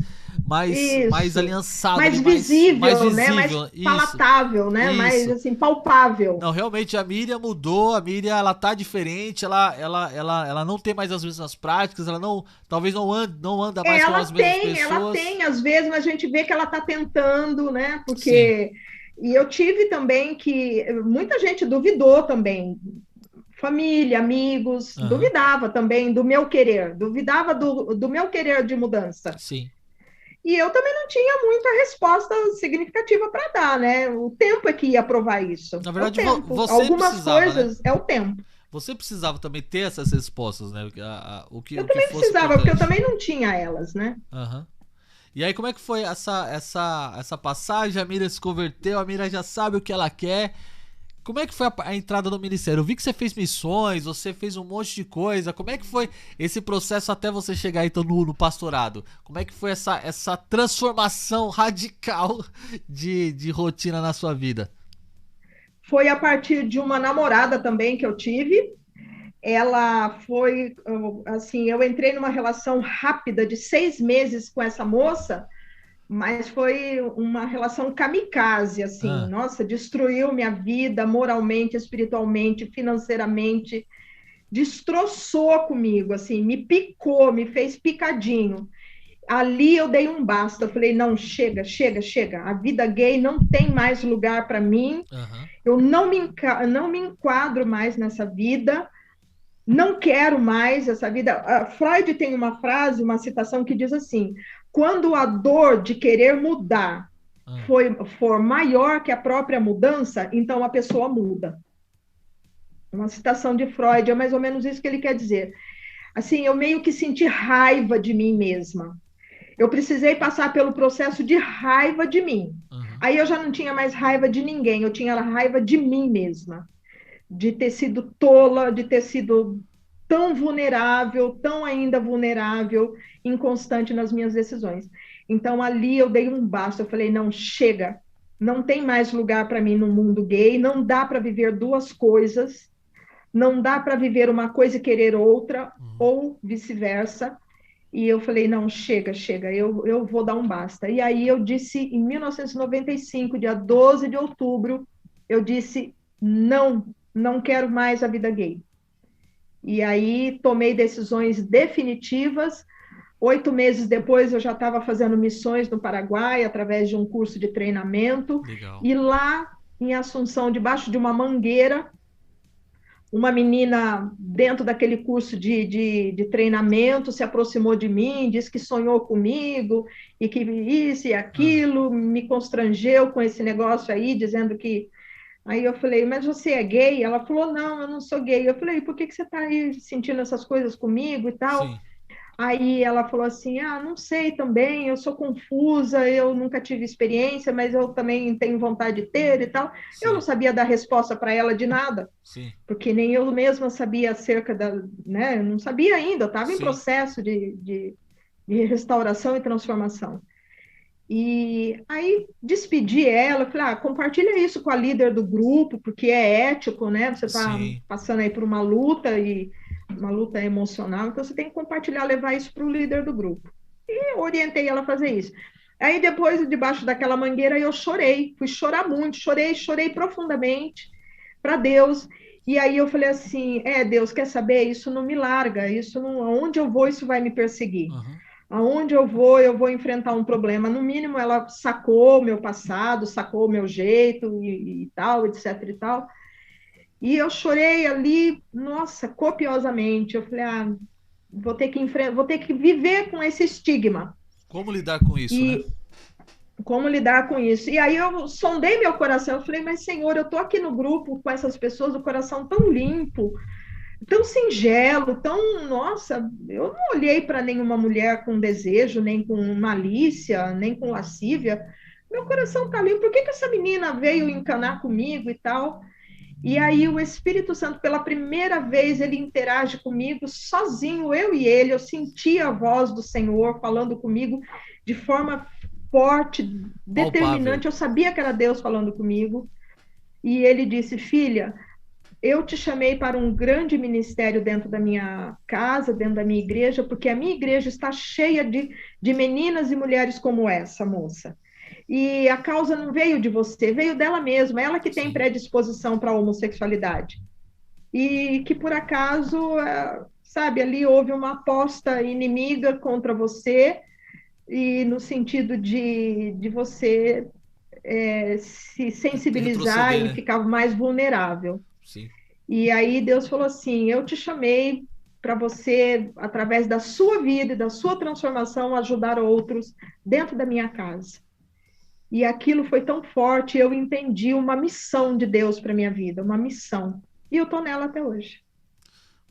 Isso. aliançado, Mais ali, visível, mais né? Mais visível. palatável, né? Mais, Isso. assim, palpável. Não, realmente a Miriam mudou, a Miriam ela tá diferente, ela não tem mais as mesmas práticas, ela não, talvez não anda mais com as mesmas Ela pessoas. tem, às vezes, mas a gente vê que ela está tentando, né? Sim. Porque. E eu tive também que. Muita gente duvidou também. Família, amigos, Aham. duvidava também do meu querer, duvidava do meu querer de mudança. Sim. E eu também não tinha muita resposta significativa para dar, né? O tempo é que ia provar isso. Na É o verdade, tempo. você Algumas precisava, né? coisas é o tempo. Você precisava também ter essas respostas, né? Eu O que também fosse precisava, porque eu importante. também não tinha elas, né? Aham. E aí, como é que foi essa passagem? A Miriam se converteu, a Miriam já sabe o que ela quer. Como é que foi a entrada no ministério? Eu vi que você fez missões, você fez um monte de coisa. Como é que foi esse processo até você chegar então no pastorado? Como é que foi essa transformação radical de rotina na sua vida? Foi a partir de uma namorada também que eu tive. Ela foi, assim, eu entrei numa relação rápida de 6 meses com essa moça, mas foi uma relação kamikaze, assim, Ah, nossa, destruiu minha vida moralmente, espiritualmente, financeiramente, destroçou comigo, assim, me picou, me fez picadinho. Ali eu dei um basta, eu falei, não, chega, chega, chega, a vida gay não tem mais lugar para mim, aham. eu não me enquadro mais nessa vida, não quero mais essa vida. Freud tem uma frase, uma citação que diz assim: quando a dor de querer mudar Ah, for maior que a própria mudança, então a pessoa muda. Uma citação de Freud, é mais ou menos isso que ele quer dizer. Assim, eu meio que senti raiva de mim mesma. Eu precisei passar pelo processo de raiva de mim. aham. Aí eu já não tinha mais raiva de ninguém, eu tinha raiva de mim mesma, de ter sido tola, de ter sido tão vulnerável, tão ainda vulnerável, inconstante nas minhas decisões. Então ali eu dei um basta, eu falei, não, chega, não tem mais lugar para mim no mundo gay, não dá para viver duas coisas, não dá para viver uma coisa e querer outra, Uhum. ou vice-versa. E eu falei, não, chega, chega, eu vou dar um basta. E aí eu disse, em 1995, dia 12 de outubro, eu disse, não, não quero mais a vida gay. E aí tomei decisões definitivas. 8 meses depois eu já estava fazendo missões no Paraguai, através de um curso de treinamento. Legal. E lá em Assunção, debaixo de uma mangueira, uma menina dentro daquele curso de treinamento se aproximou de mim, disse que sonhou comigo e que isso e Ah, aquilo, me constrangeu com esse negócio aí, dizendo que. Aí eu falei, mas você é gay? Ela falou, não, eu não sou gay. Eu falei, por que que você está aí sentindo essas coisas comigo e tal? sim, Aí ela falou assim, não sei também, eu sou confusa, eu nunca tive experiência, mas eu também tenho vontade de ter e tal. Eu não sim, sabia dar resposta para ela de nada, sim, porque nem eu mesma sabia acerca da, né, eu não sabia ainda, eu estava em sim. processo de restauração e transformação. E aí despedi ela, falei, compartilha isso com a líder do grupo, porque é ético, né? Você está Sim. passando aí por uma luta e uma luta emocional, então você tem que compartilhar, levar isso para o líder do grupo. E eu orientei ela a fazer isso. Aí depois, debaixo daquela mangueira, eu chorei, fui chorar muito, chorei profundamente para Deus. E aí eu falei assim, Deus, quer saber? Isso não me larga, isso não, aonde eu vou, isso vai me perseguir. Aham. Aonde eu vou enfrentar um problema. No mínimo, ela sacou o meu passado, sacou o meu jeito e tal, etc e tal. E eu chorei ali, nossa, copiosamente. Eu falei, vou ter que viver com esse estigma. Como lidar com isso, né? E como lidar com isso? E aí eu sondei meu coração, eu falei, mas Senhor, eu tô aqui no grupo com essas pessoas, o coração tão limpo, tão singelo, tão, nossa, eu não olhei para nenhuma mulher com desejo, nem com malícia, nem com lascívia. Meu coração tá limpo. Por que que essa menina veio encanar comigo e tal? E aí o Espírito Santo, pela primeira vez, ele interage comigo sozinho, eu e ele. Eu senti a voz do Senhor falando comigo de forma forte, determinante. Eu sabia que era Deus falando comigo. E ele disse: filha, eu te chamei para um grande ministério dentro da minha casa, dentro da minha igreja, porque a minha igreja está cheia de meninas e mulheres como essa moça. E a causa não veio de você, veio dela mesma, ela que tem predisposição para a homossexualidade. E que, por acaso, sabe, ali houve uma aposta inimiga contra você, e no sentido de você se sensibilizar e ficar mais vulnerável. Sim. E aí Deus falou assim: eu te chamei para você, através da sua vida e da sua transformação, ajudar outros dentro da minha casa. E aquilo foi tão forte, eu entendi uma missão de Deus para minha vida, uma missão. E eu estou nela até hoje.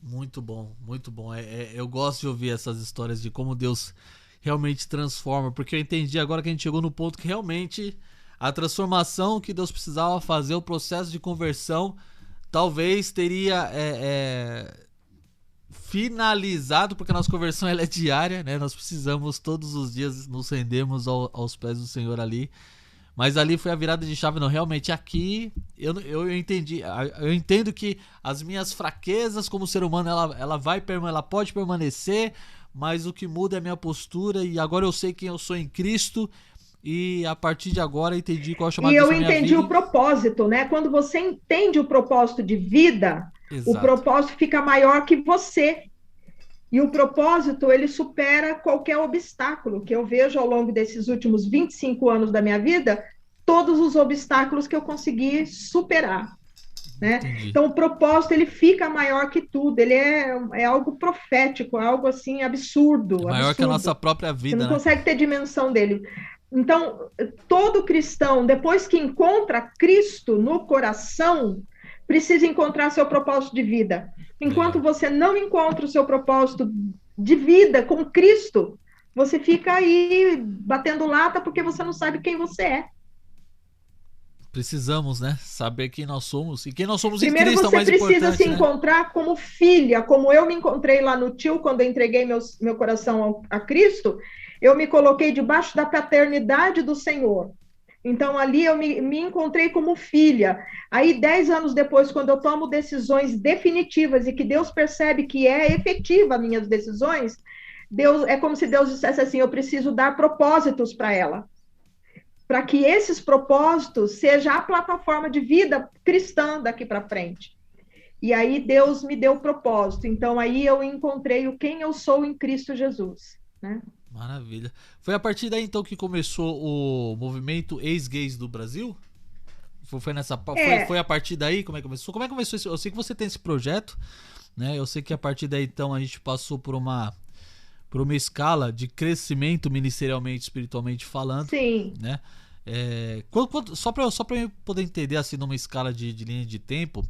Muito bom, muito bom. Eu gosto de ouvir essas histórias de como Deus realmente transforma, porque eu entendi agora que a gente chegou no ponto que realmente a transformação que Deus precisava fazer, o processo de conversão, talvez teria finalizado, porque a nossa conversão ela é diária, né? Nós precisamos todos os dias nos rendermos aos pés do Senhor ali. Mas ali foi a virada de chave. Não, realmente aqui eu entendi. Eu entendo que as minhas fraquezas como ser humano, ela pode permanecer, mas o que muda é a minha postura, e agora eu sei quem eu sou em Cristo. E a partir de agora eu entendi qual é o chamado da minha vida. E eu entendi o propósito, né? Quando você entende o propósito de vida, exato, o propósito fica maior que você. E o propósito, ele supera qualquer obstáculo que eu vejo ao longo desses últimos 25 anos da minha vida, todos os obstáculos que eu consegui superar, né? Então, o propósito, ele fica maior que tudo, ele é algo profético, é algo assim absurdo. É maior que a nossa própria vida, você não consegue ter dimensão dele. Então, todo cristão, depois que encontra Cristo no coração, precisa encontrar seu propósito de vida. Enquanto você não encontra o seu propósito de vida com Cristo, você fica aí batendo lata porque você não sabe quem você é. Precisamos, né? Saber quem nós somos e quem nós somos em Primeiro Cristo, é o mais importante. Primeiro você precisa se né? encontrar como filha, como eu me encontrei lá no Tio, quando eu entreguei meu coração a Cristo, eu me coloquei debaixo da paternidade do Senhor. Então, ali eu me encontrei como filha. Aí, 10 anos depois, quando eu tomo decisões definitivas e que Deus percebe que é efetiva as minhas decisões, é como se Deus dissesse assim: eu preciso dar propósitos para ela, para que esses propósitos sejam a plataforma de vida cristã daqui para frente. E aí Deus me deu o propósito. Então, aí eu encontrei quem eu sou em Cristo Jesus, né? Maravilha. Foi a partir daí, então, que começou o movimento Ex-Gays do Brasil? Foi a partir daí? Como é que começou? Como é que começou isso? Eu sei que você tem esse projeto, né? Eu sei que a partir daí, então, a gente passou por uma escala de crescimento ministerialmente, espiritualmente falando. Sim. Né? Só para eu poder entender, assim, numa escala de linha de tempo,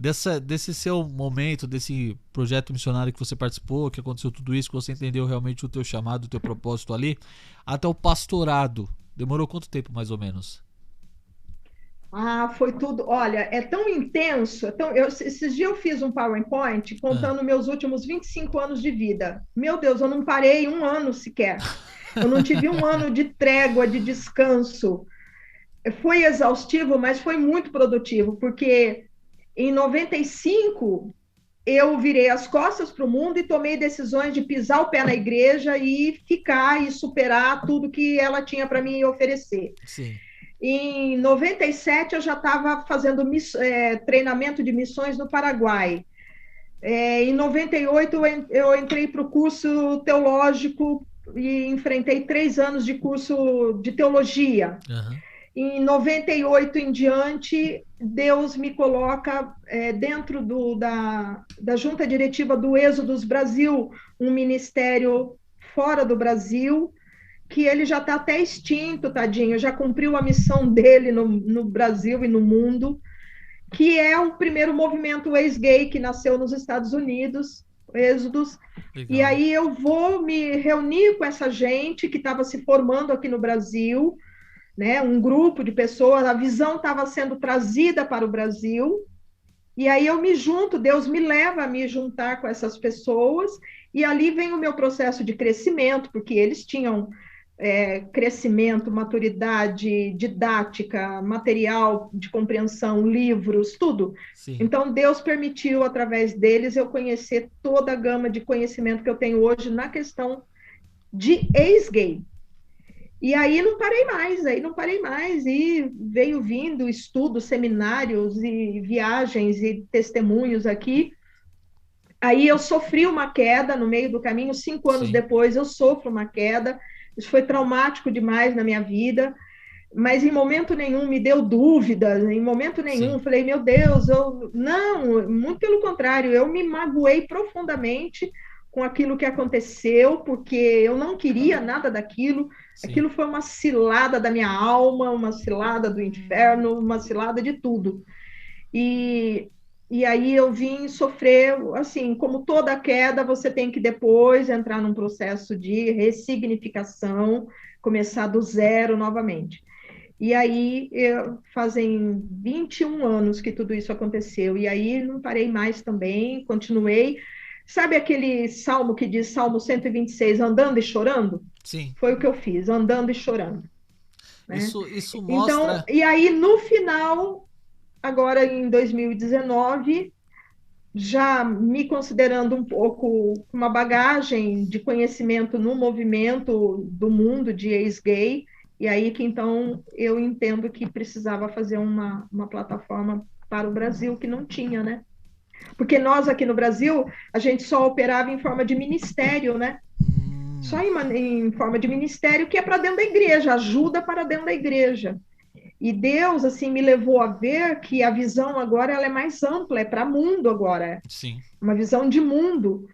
desse seu momento, desse projeto missionário que você participou, que aconteceu tudo isso, que você entendeu realmente o teu chamado, o teu propósito ali, até o pastorado, demorou quanto tempo mais ou menos? Foi tudo, olha, é tão intenso, esses dias eu fiz um PowerPoint contando meus últimos 25 anos de vida. Meu Deus, eu não parei um ano sequer, eu não tive um ano de trégua, de descanso. Foi exaustivo, mas foi muito produtivo, porque em 95, eu virei as costas para o mundo e tomei decisões de pisar o pé na igreja e ficar e superar tudo que ela tinha para me oferecer. Sim. Em 97, eu já estava fazendo treinamento de missões no Paraguai. Em 98, eu entrei para o curso teológico e enfrentei 3 anos de curso de teologia. Uhum. Em 98 em diante, Deus me coloca dentro da junta diretiva do Êxodos Brasil, um ministério fora do Brasil, que ele já está até extinto, tadinho, já cumpriu a missão dele no Brasil e no mundo, que é o primeiro movimento ex-gay que nasceu nos Estados Unidos, Êxodos. Legal. E aí eu vou me reunir com essa gente que estava se formando aqui no Brasil, né, um grupo de pessoas, a visão estava sendo trazida para o Brasil, E aí eu me junto, Deus me leva a me juntar com essas pessoas, e ali vem o meu processo de crescimento, porque eles tinham crescimento, maturidade, didática, material de compreensão, livros, tudo. Sim. Então, Deus permitiu, através deles, eu conhecer toda a gama de conhecimento que eu tenho hoje na questão de ex-gay. E aí não parei mais, e veio vindo estudos, seminários e viagens e testemunhos aqui. Aí eu sofri uma queda no meio do caminho, 5 anos Sim. depois eu sofro uma queda, isso foi traumático demais na minha vida, mas em momento nenhum me deu dúvidas, em momento nenhum Sim. falei, meu Deus, não, muito pelo contrário, eu me magoei profundamente com aquilo que aconteceu, porque eu não queria nada daquilo, Sim. aquilo foi uma cilada da minha alma, uma cilada do inferno, uma cilada de tudo. E aí eu vim sofrer, assim, como toda queda, você tem que depois entrar num processo de ressignificação, começar do zero novamente. E aí, fazem 21 anos que tudo isso aconteceu, e aí não parei mais também, continuei. Sabe aquele salmo que diz, Salmo 126, andando e chorando? Sim. Foi o que eu fiz, andando e chorando. Né? Isso Então, mostra... e aí no final, agora em 2019, já me considerando um pouco uma bagagem de conhecimento no movimento do mundo de ex-gay, e aí que então eu entendo que precisava fazer uma plataforma para o Brasil, que não tinha, né? Porque nós aqui no Brasil, a gente só operava em forma de ministério, né? Só em forma de ministério, que é para dentro da igreja, ajuda para dentro da igreja. E Deus, assim, me levou a ver que a visão agora ela é mais ampla, é para mundo agora. Sim. Uma visão de mundo.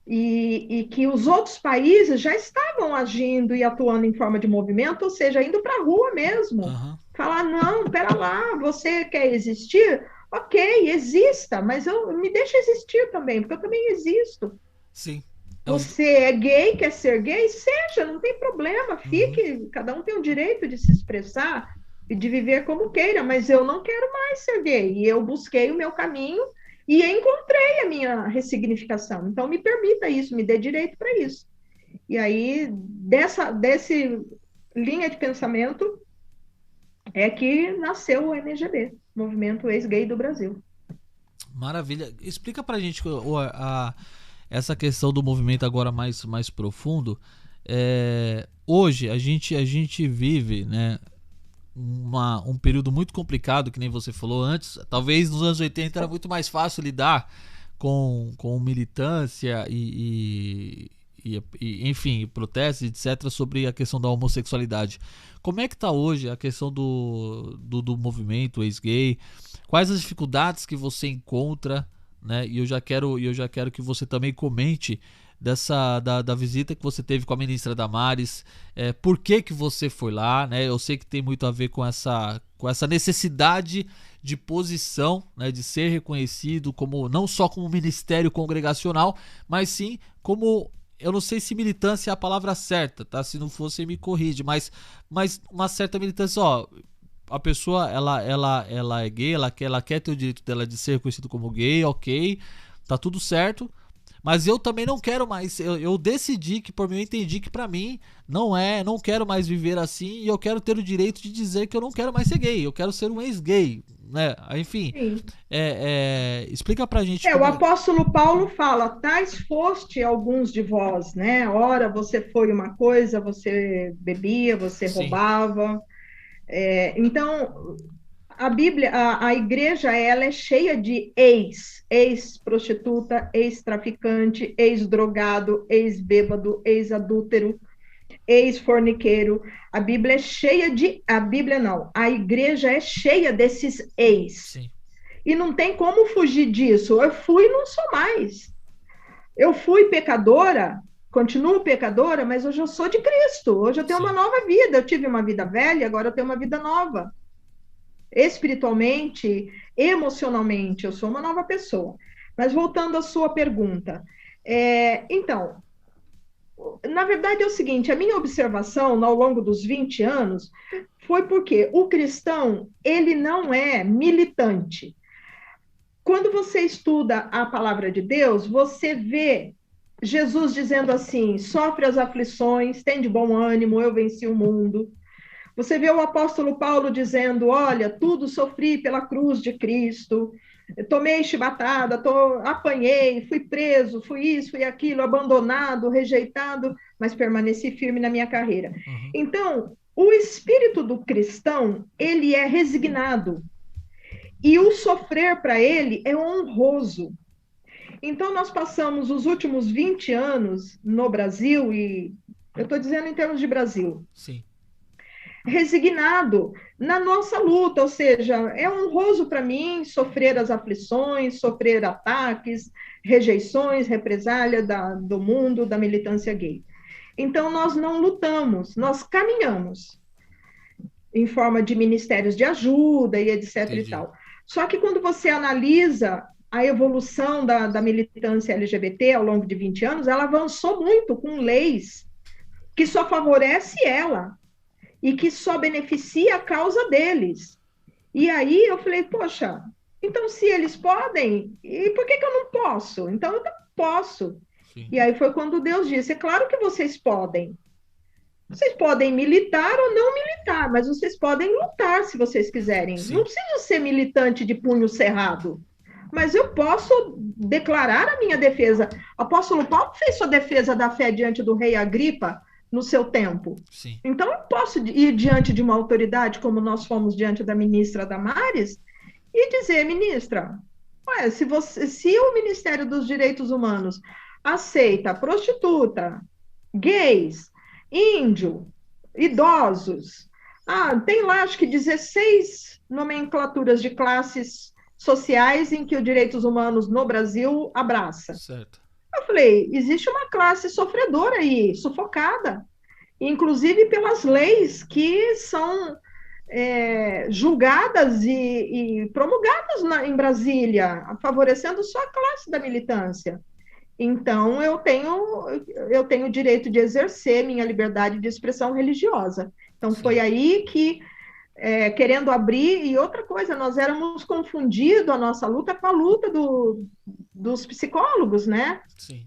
E que os outros países já estavam agindo e atuando em forma de movimento, ou seja, indo para a rua mesmo. Uhum. Falar, não, pera lá, você quer existir? Ok, exista, mas me deixa existir também, porque eu também existo. Sim. Você é gay, quer ser gay? Seja, não tem problema, fique, cada um tem o direito de se expressar e de viver como queira, mas eu não quero mais ser gay, e eu busquei o meu caminho e encontrei a minha ressignificação, então me permita isso, me dê direito para isso. E aí, desse linha de pensamento, é que nasceu o MGB, Movimento Ex-Gay do Brasil. Maravilha. Explica pra gente essa questão do movimento agora mais profundo. Hoje a gente vive, né, um período muito complicado, que nem você falou antes. Talvez nos anos 80 era muito mais fácil lidar com militância e enfim, protestos, etc., sobre a questão da homossexualidade. Como é que está hoje a questão do movimento ex-gay? Quais as dificuldades que você encontra, né? E eu já quero que você também comente da visita que você teve com a ministra Damares. Por que você foi lá, né? Eu sei que tem muito a ver com essa necessidade de posição, né, de ser reconhecido como, não só como ministério congregacional, mas sim como, eu não sei se militância é a palavra certa, tá? Se não for, você me corrige, mas uma certa militância, ó, a pessoa, ela é gay, ela quer ter o direito dela de ser reconhecido como gay, ok, tá tudo certo, mas eu também não quero mais, eu decidi que, por mim, eu entendi que pra mim não quero mais viver assim, e eu quero ter o direito de dizer que eu não quero mais ser gay, eu quero ser um ex-gay, né? Enfim, explica pra gente. O apóstolo Paulo fala, tais foste alguns de vós, né? Ora, você foi uma coisa, você bebia, você roubava. Então, a Bíblia, a igreja, ela é cheia de ex-prostituta, ex-traficante, ex-drogado, ex-bêbado, ex-adúltero, ex-forniqueiro. A Bíblia é cheia a igreja é cheia desses ex. Sim. E não tem como fugir disso. Eu fui e não sou mais. Eu fui pecadora, continuo pecadora, mas hoje eu sou de Cristo. Hoje eu tenho uma nova vida. Eu tive uma vida velha, agora eu tenho uma vida nova. Espiritualmente, emocionalmente, eu sou uma nova pessoa. Mas voltando à sua pergunta. Então, na verdade é o seguinte, a minha observação ao longo dos 20 anos foi porque o cristão, ele não é militante. quando você estuda a palavra de Deus, você vê Jesus dizendo assim: sofre as aflições, tem de bom ânimo, eu venci o mundo. Você vê o apóstolo Paulo dizendo: olha, tudo sofri pela cruz de Cristo, tomei chibatada, apanhei, fui preso, fui isso, fui aquilo, abandonado, rejeitado, mas permaneci firme na minha carreira. Uhum. Então, o espírito do cristão, ele é resignado. E o sofrer para ele é honroso. Então, nós passamos os últimos 20 anos no Brasil, e eu estou dizendo em termos de Brasil, Sim. resignado na nossa luta, ou seja, é honroso para mim sofrer as aflições, sofrer ataques, rejeições, represália do mundo, da militância gay. Então, nós não lutamos, nós caminhamos em forma de ministérios de ajuda e etc. Entendi. E tal. Só que quando você analisa a evolução da militância LGBT ao longo de 20 anos, ela avançou muito com leis que só favorece ela e que só beneficia a causa deles. E aí eu falei, poxa, então se eles podem, e por que eu não posso? Então eu posso. Sim. E aí foi quando Deus disse, é claro que vocês podem. Vocês podem militar ou não militar, mas vocês podem lutar se vocês quiserem. Sim. Não precisa ser militante de punho cerrado, mas eu posso declarar a minha defesa. Apóstolo Paulo fez sua defesa da fé diante do rei Agripa no seu tempo. Sim. Então eu posso ir diante de uma autoridade, como nós fomos diante da ministra Damares, e dizer, ministra, se o Ministério dos Direitos Humanos aceita prostituta, gays, índio, idosos, tem lá acho que 16 nomenclaturas de classes sociais em que os direitos humanos no Brasil abraça. Certo. Eu falei, existe uma classe sofredora aí, sufocada, inclusive pelas leis que são julgadas e promulgadas em Brasília, favorecendo só a classe da militância. Então, eu tenho o direito de exercer minha liberdade de expressão religiosa. Então, Sim. Foi aí que, querendo abrir, e outra coisa, nós éramos confundidos, a nossa luta, com a luta dos psicólogos, né? Sim.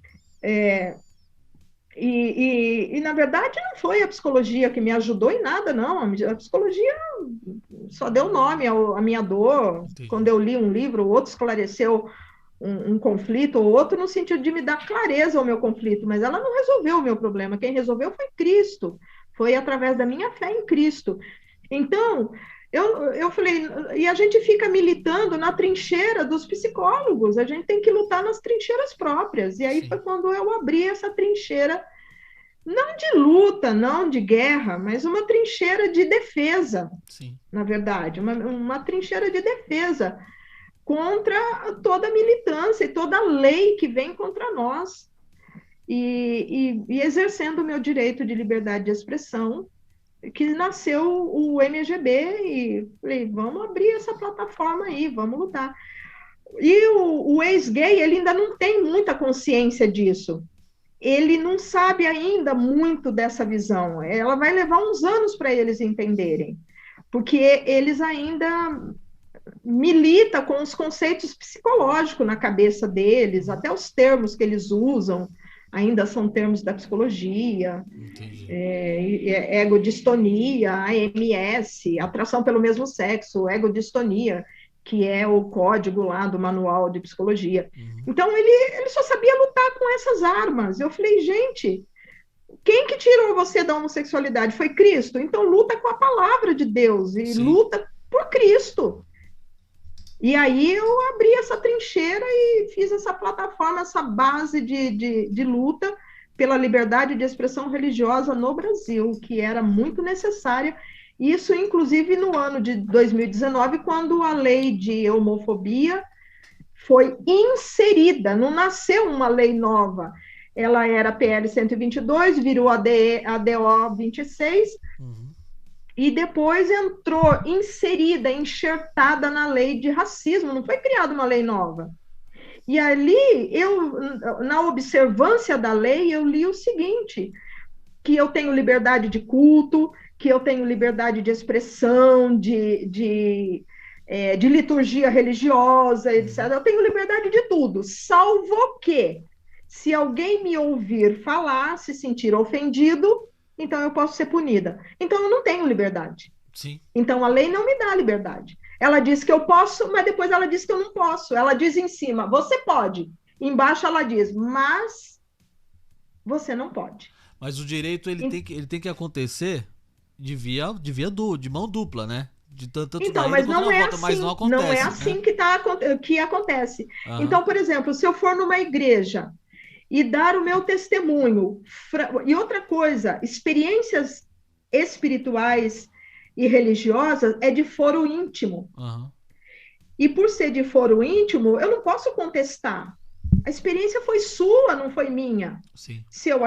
E, na verdade, não foi a psicologia que me ajudou em nada, não. A psicologia só deu nome à minha dor. Entendi. Quando eu li um livro, o outro esclareceu um conflito, ou outro no sentido de me dar clareza ao meu conflito, mas ela não resolveu o meu problema. Quem resolveu foi Cristo. Foi através da minha fé em Cristo. Então, eu falei, e a gente fica militando na trincheira dos psicólogos, a gente tem que lutar nas trincheiras próprias. E aí Sim. Foi quando eu abri essa trincheira, não de luta, não de guerra, mas uma trincheira de defesa, Sim. na verdade, uma trincheira de defesa contra toda a militância e toda a lei que vem contra nós. E exercendo o meu direito de liberdade de expressão, que nasceu o MGB, e falei, vamos abrir essa plataforma aí, vamos lutar. E o ex-gay, ele ainda não tem muita consciência disso. Ele não sabe ainda muito dessa visão. Ela vai levar uns anos para eles entenderem, porque eles ainda militam com os conceitos psicológicos na cabeça deles, até os termos que eles usam ainda são termos da psicologia, egodistonia, AMS, atração pelo mesmo sexo, egodistonia, que é o código lá do manual de psicologia. Uhum. Então, ele só sabia lutar com essas armas. Eu falei, gente, quem que tirou você da homossexualidade? Foi Cristo. Então, luta com a palavra de Deus e Sim. luta por Cristo. E aí eu abri essa trincheira e fiz essa plataforma, essa base de luta pela liberdade de expressão religiosa no Brasil, que era muito necessária. Isso, inclusive, no ano de 2019, quando a lei de homofobia foi inserida, não nasceu uma lei nova. Ela era PL 122, virou ADO 26, e depois entrou inserida, enxertada na lei de racismo, não foi criada uma lei nova. E ali, na observância da lei, eu li o seguinte, que eu tenho liberdade de culto, que eu tenho liberdade de expressão, de de liturgia religiosa, etc. Eu tenho liberdade de tudo, salvo que, se alguém me ouvir falar, se sentir ofendido, então eu posso ser punida. Então eu não tenho liberdade. Sim. Então a lei não me dá liberdade. Ela diz que eu posso, mas depois ela diz que eu não posso. Ela diz em cima, você pode. Embaixo ela diz, mas você não pode. Mas o direito ele tem que acontecer de mão dupla, né? De tanto Então, mas não é assim, mas não acontece, não é assim, né? que acontece. Aham. Então, por exemplo, se eu for numa igreja e dar o meu testemunho, e outra coisa, experiências espirituais e religiosas é de foro íntimo. Aham. E por ser de foro íntimo, eu não posso contestar. A experiência foi sua, não foi minha. Sim, Se eu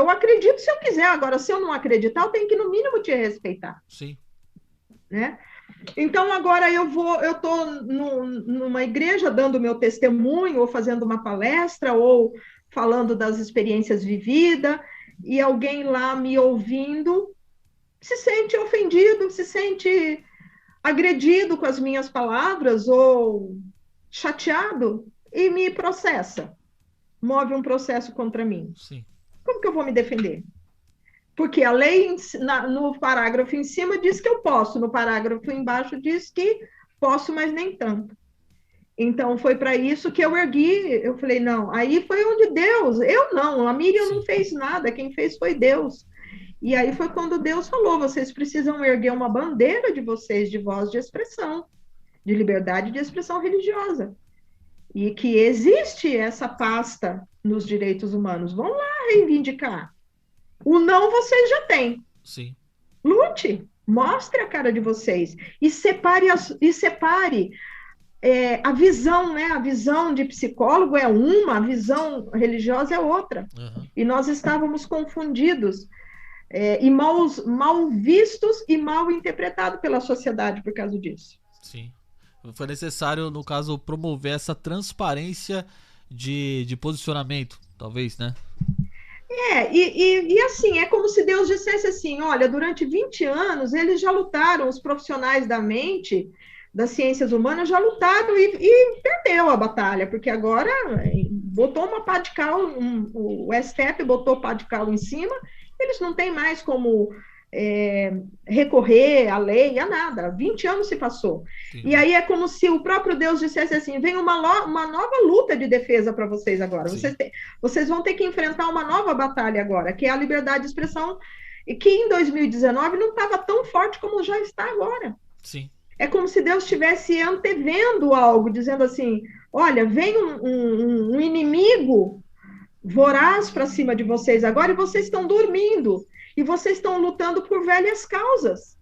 acredito se eu quiser, agora se eu não acreditar, eu tenho que no mínimo te respeitar, sim. né? Então agora eu estou numa igreja dando meu testemunho, ou fazendo uma palestra, ou falando das experiências vividas, e alguém lá me ouvindo se sente ofendido, se sente agredido com as minhas palavras, ou chateado, e me processa, move um processo contra mim. Sim. Como que eu vou me defender? Porque a lei, no parágrafo em cima, diz que eu posso, no parágrafo embaixo diz que posso, mas nem tanto. Então, foi para isso que eu ergui, eu falei, não, aí foi onde Deus, eu não, a Miriam não fez nada, quem fez foi Deus. E aí foi quando Deus falou, vocês precisam erguer uma bandeira de vocês, de voz de expressão, de liberdade de expressão religiosa. E que existe essa pasta nos direitos humanos. Vão lá reivindicar. O não vocês já têm. Sim. Lute, mostre a cara de vocês. E separe a visão, né? A visão de psicólogo é uma, a visão religiosa é outra. Uhum. E nós estávamos confundidos. E mal vistos e mal interpretados pela sociedade por causa disso. Sim. Foi necessário, no caso, promover essa transparência de posicionamento, talvez, né? E assim, é como se Deus dissesse assim, olha, durante 20 anos eles já lutaram, os profissionais da mente, das ciências humanas, já lutaram e perdeu a batalha, porque agora botou uma pá de cal, o STF botou pá de cal em cima, eles não têm mais como recorrer à lei, a nada. 20 anos se passou. Sim. E aí é como se o próprio Deus dissesse assim, vem uma nova luta de defesa para vocês agora. Vocês vão ter que enfrentar uma nova batalha agora, que é a liberdade de expressão, que em 2019 não estava tão forte como já está agora. Sim. É como se Deus estivesse antevendo algo, dizendo assim, olha, vem um inimigo voraz para cima de vocês agora e vocês estão dormindo. E vocês estão lutando por velhas causas.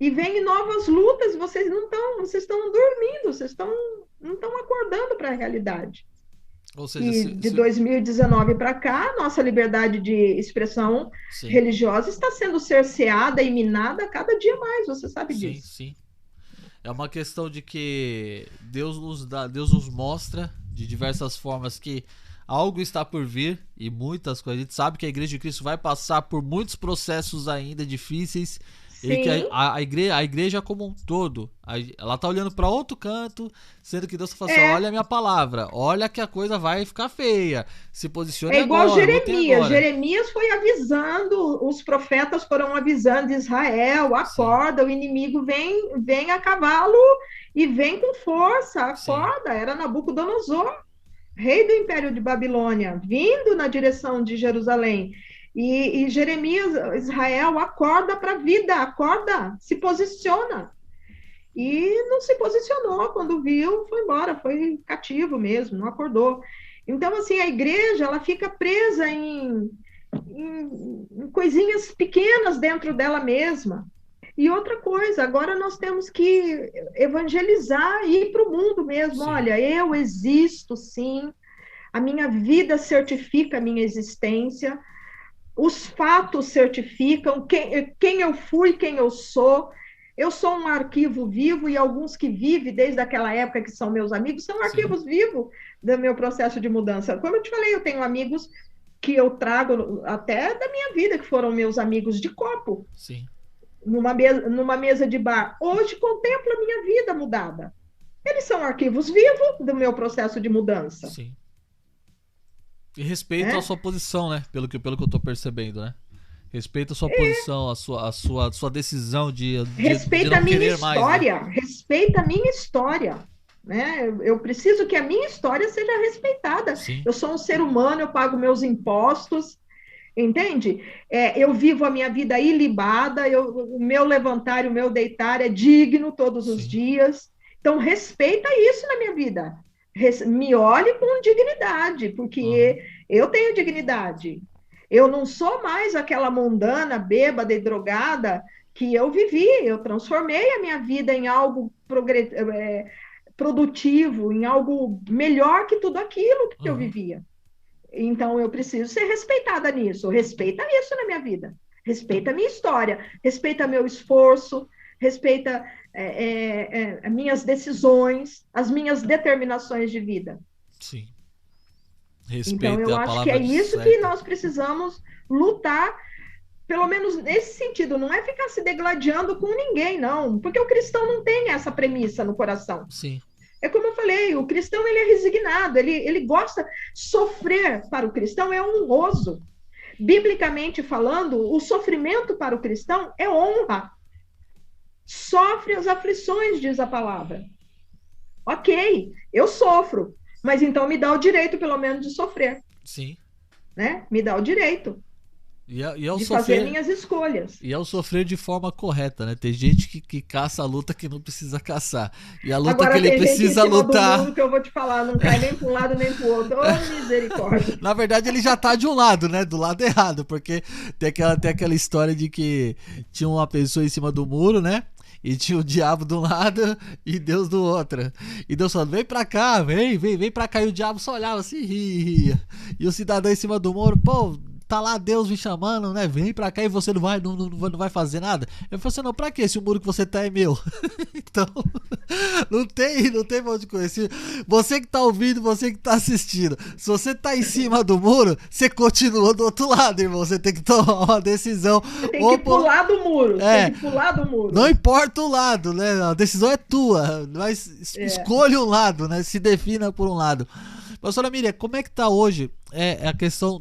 E vem novas lutas, vocês estão dormindo, vocês não estão acordando para a realidade. Ou seja, de 2019 para cá, nossa liberdade de expressão religiosa está sendo cerceada e minada a cada dia mais, você sabe disso. Sim. É uma questão de que Deus nos mostra de diversas formas que algo está por vir e muitas coisas. A gente sabe que a Igreja de Cristo vai passar por muitos processos ainda difíceis. Sim. E que a igreja como um todo, ela tá olhando para outro canto, sendo que Deus fala assim, olha a minha palavra, olha que a coisa vai ficar feia, se posicione agora. É igual Jeremias. Jeremias foi avisando, os profetas foram avisando Israel, acorda, sim, o inimigo vem a cavalo e vem com força, acorda, sim. Era Nabucodonosor, rei do Império de Babilônia, vindo na direção de Jerusalém. E Jeremias, Israel, acorda para a vida, acorda, se posiciona. E não se posicionou, quando viu, foi embora, foi cativo mesmo, não acordou. Então, assim, a igreja, ela fica presa em coisinhas pequenas dentro dela mesma. E outra coisa, agora nós temos que evangelizar e ir para o mundo mesmo. Sim. Olha, eu existo, sim, a minha vida certifica a minha existência, os fatos certificam quem eu fui, quem eu sou. Eu sou um arquivo vivo e alguns que vivem desde aquela época, que são meus amigos, são arquivos vivos do meu processo de mudança. Como eu te falei, eu tenho amigos que eu trago até da minha vida, que foram meus amigos de copo. Sim. numa mesa de bar, hoje contemplam a minha vida mudada. Eles são arquivos vivos do meu processo de mudança. Sim. E respeita a sua posição, né? Pelo que eu tô percebendo, né? Respeita a sua posição, a sua decisão de respeita não querer mais. História, né? Respeita a minha história. Né? Eu preciso que a minha história seja respeitada. Sim. Eu sou um ser humano, eu pago meus impostos, entende? Eu vivo a minha vida ilibada, o meu levantar e o meu deitar é digno todos os dias. Então, respeita isso na minha vida. Me olhe com dignidade, porque eu tenho dignidade. Eu não sou mais aquela mundana, bêbada e drogada que eu vivi. Eu transformei a minha vida em algo produtivo, em algo melhor que tudo aquilo que eu vivia. Então, eu preciso ser respeitada nisso. Respeita isso na minha vida. Respeita a minha história. Respeita meu esforço. Respeita as minhas decisões, as minhas determinações de vida. Sim. Respeita então, eu acho que é isso que nós precisamos lutar, pelo menos nesse sentido. Não é ficar se degladiando com ninguém, não. Porque o cristão não tem essa premissa no coração. Sim. É como eu falei, o cristão ele é resignado, ele gosta. Sofrer para o cristão é honroso. Biblicamente falando, o sofrimento para o cristão é honra. Sofre as aflições, diz a palavra. Ok, eu sofro, mas então me dá o direito, pelo menos, de sofrer. Sim. Né? Me dá o direito de sofrer, fazer minhas escolhas. E ao sofrer de forma correta, né? Tem gente que caça a luta que não precisa caçar. E a luta agora, que ele precisa lutar... do muro que eu vou te falar, não cai nem para um lado nem para o outro. Oh, misericórdia. Na verdade, ele já tá de um lado, né? Do lado errado, porque tem aquela história de que tinha uma pessoa em cima do muro, né? E tinha o diabo de um lado e Deus do outro. E Deus falando, vem pra cá, vem pra cá. E o diabo só olhava assim e ria. E o cidadão em cima do muro, pô, tá lá Deus me chamando, né? Vem pra cá e você não vai fazer nada. Eu falei assim, não, pra quê? Se o muro que você tá é meu. Então, não tem pra onde conhecer. Você que tá ouvindo, você que tá assistindo. Se você tá em cima do muro, você continua do outro lado, irmão. Você tem que tomar uma decisão. Você tem que pular do muro. Tem que pular do muro. Não importa o lado, né? A decisão é tua. Mas escolha um lado, né? Se defina por um lado. Pastora Miriam, como é que está hoje a questão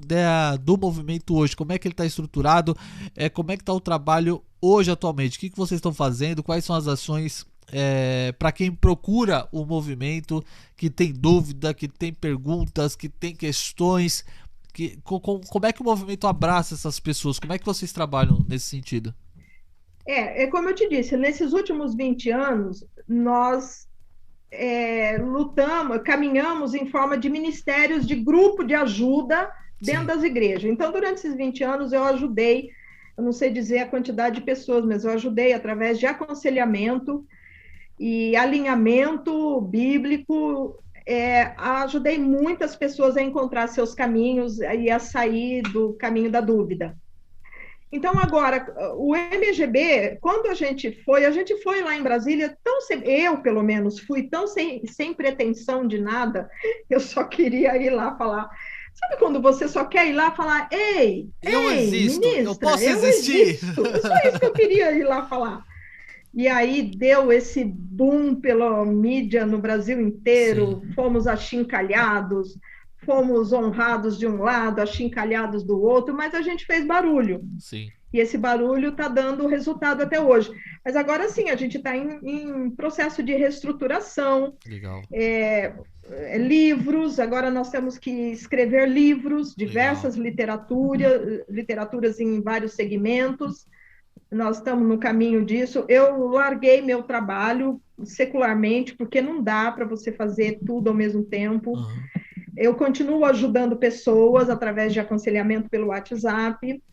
do movimento hoje? Como é que ele está estruturado? Como é que está o trabalho hoje atualmente? O que vocês estão fazendo? Quais são as ações para quem procura o movimento, que tem dúvida, que tem perguntas, que tem questões? Como é que o movimento abraça essas pessoas? Como é que vocês trabalham nesse sentido? Como eu te disse, nesses últimos 20 anos, nós... caminhamos em forma de ministérios de grupo de ajuda dentro das igrejas. Então, durante esses 20 anos, eu ajudei, eu não sei dizer a quantidade de pessoas, mas eu ajudei através de aconselhamento e alinhamento bíblico, ajudei muitas pessoas a encontrar seus caminhos e a sair do caminho da dúvida. Então, agora, o MGB, quando a gente foi lá em Brasília, eu, pelo menos, fui tão sem pretensão de nada, eu só queria ir lá falar. Sabe quando você só quer ir lá falar, ei, existo, ministra, eu posso existir? É só isso que eu queria ir lá falar. E aí deu esse boom pela mídia no Brasil inteiro, fomos achincalhados, fomos honrados de um lado, achincalhados do outro, mas a gente fez barulho. Sim. E esse barulho está dando resultado até hoje. Mas agora sim, a gente está em processo de reestruturação. Legal. Livros, agora nós temos que escrever livros, diversas literaturas em vários segmentos. Nós estamos no caminho disso. Eu larguei meu trabalho secularmente, porque não dá para você fazer tudo ao mesmo tempo. Eu continuo ajudando pessoas através de aconselhamento pelo WhatsApp.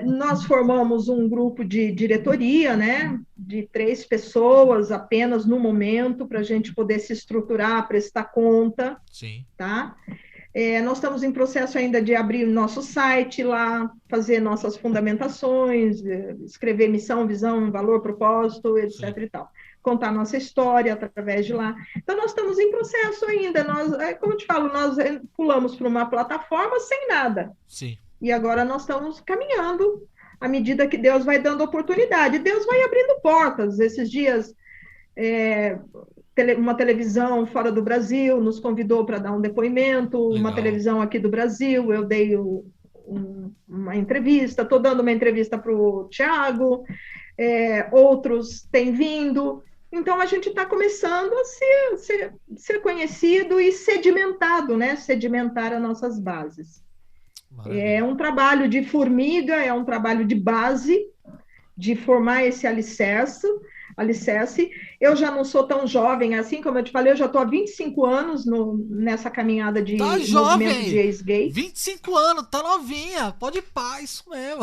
Nós formamos um grupo de diretoria, né, de 3 pessoas apenas no momento, para a gente poder se estruturar, prestar conta. Sim. Tá? Nós estamos em processo ainda de abrir nosso site lá, fazer nossas fundamentações, escrever missão, visão, valor, propósito, etc. e tal. Contar nossa história através de lá. Então, nós estamos em processo ainda. Como eu te falo, nós pulamos para uma plataforma sem nada. Sim. E agora nós estamos caminhando à medida que Deus vai dando oportunidade. Deus vai abrindo portas. Esses dias, uma televisão fora do Brasil nos convidou para dar um depoimento, uma televisão aqui do Brasil, eu dei uma entrevista, estou dando uma entrevista para o Tiago, outros têm vindo. Então, a gente está começando a ser conhecido e sedimentado, né? Sedimentar as nossas bases. Maravilha. É um trabalho de formiga, é um trabalho de base, de formar esse alicerce. Eu já não sou tão jovem assim, como eu te falei, eu já estou há 25 anos nessa caminhada de movimento de ex-gay. 25 anos, tá novinha, pode ir pá, isso mesmo.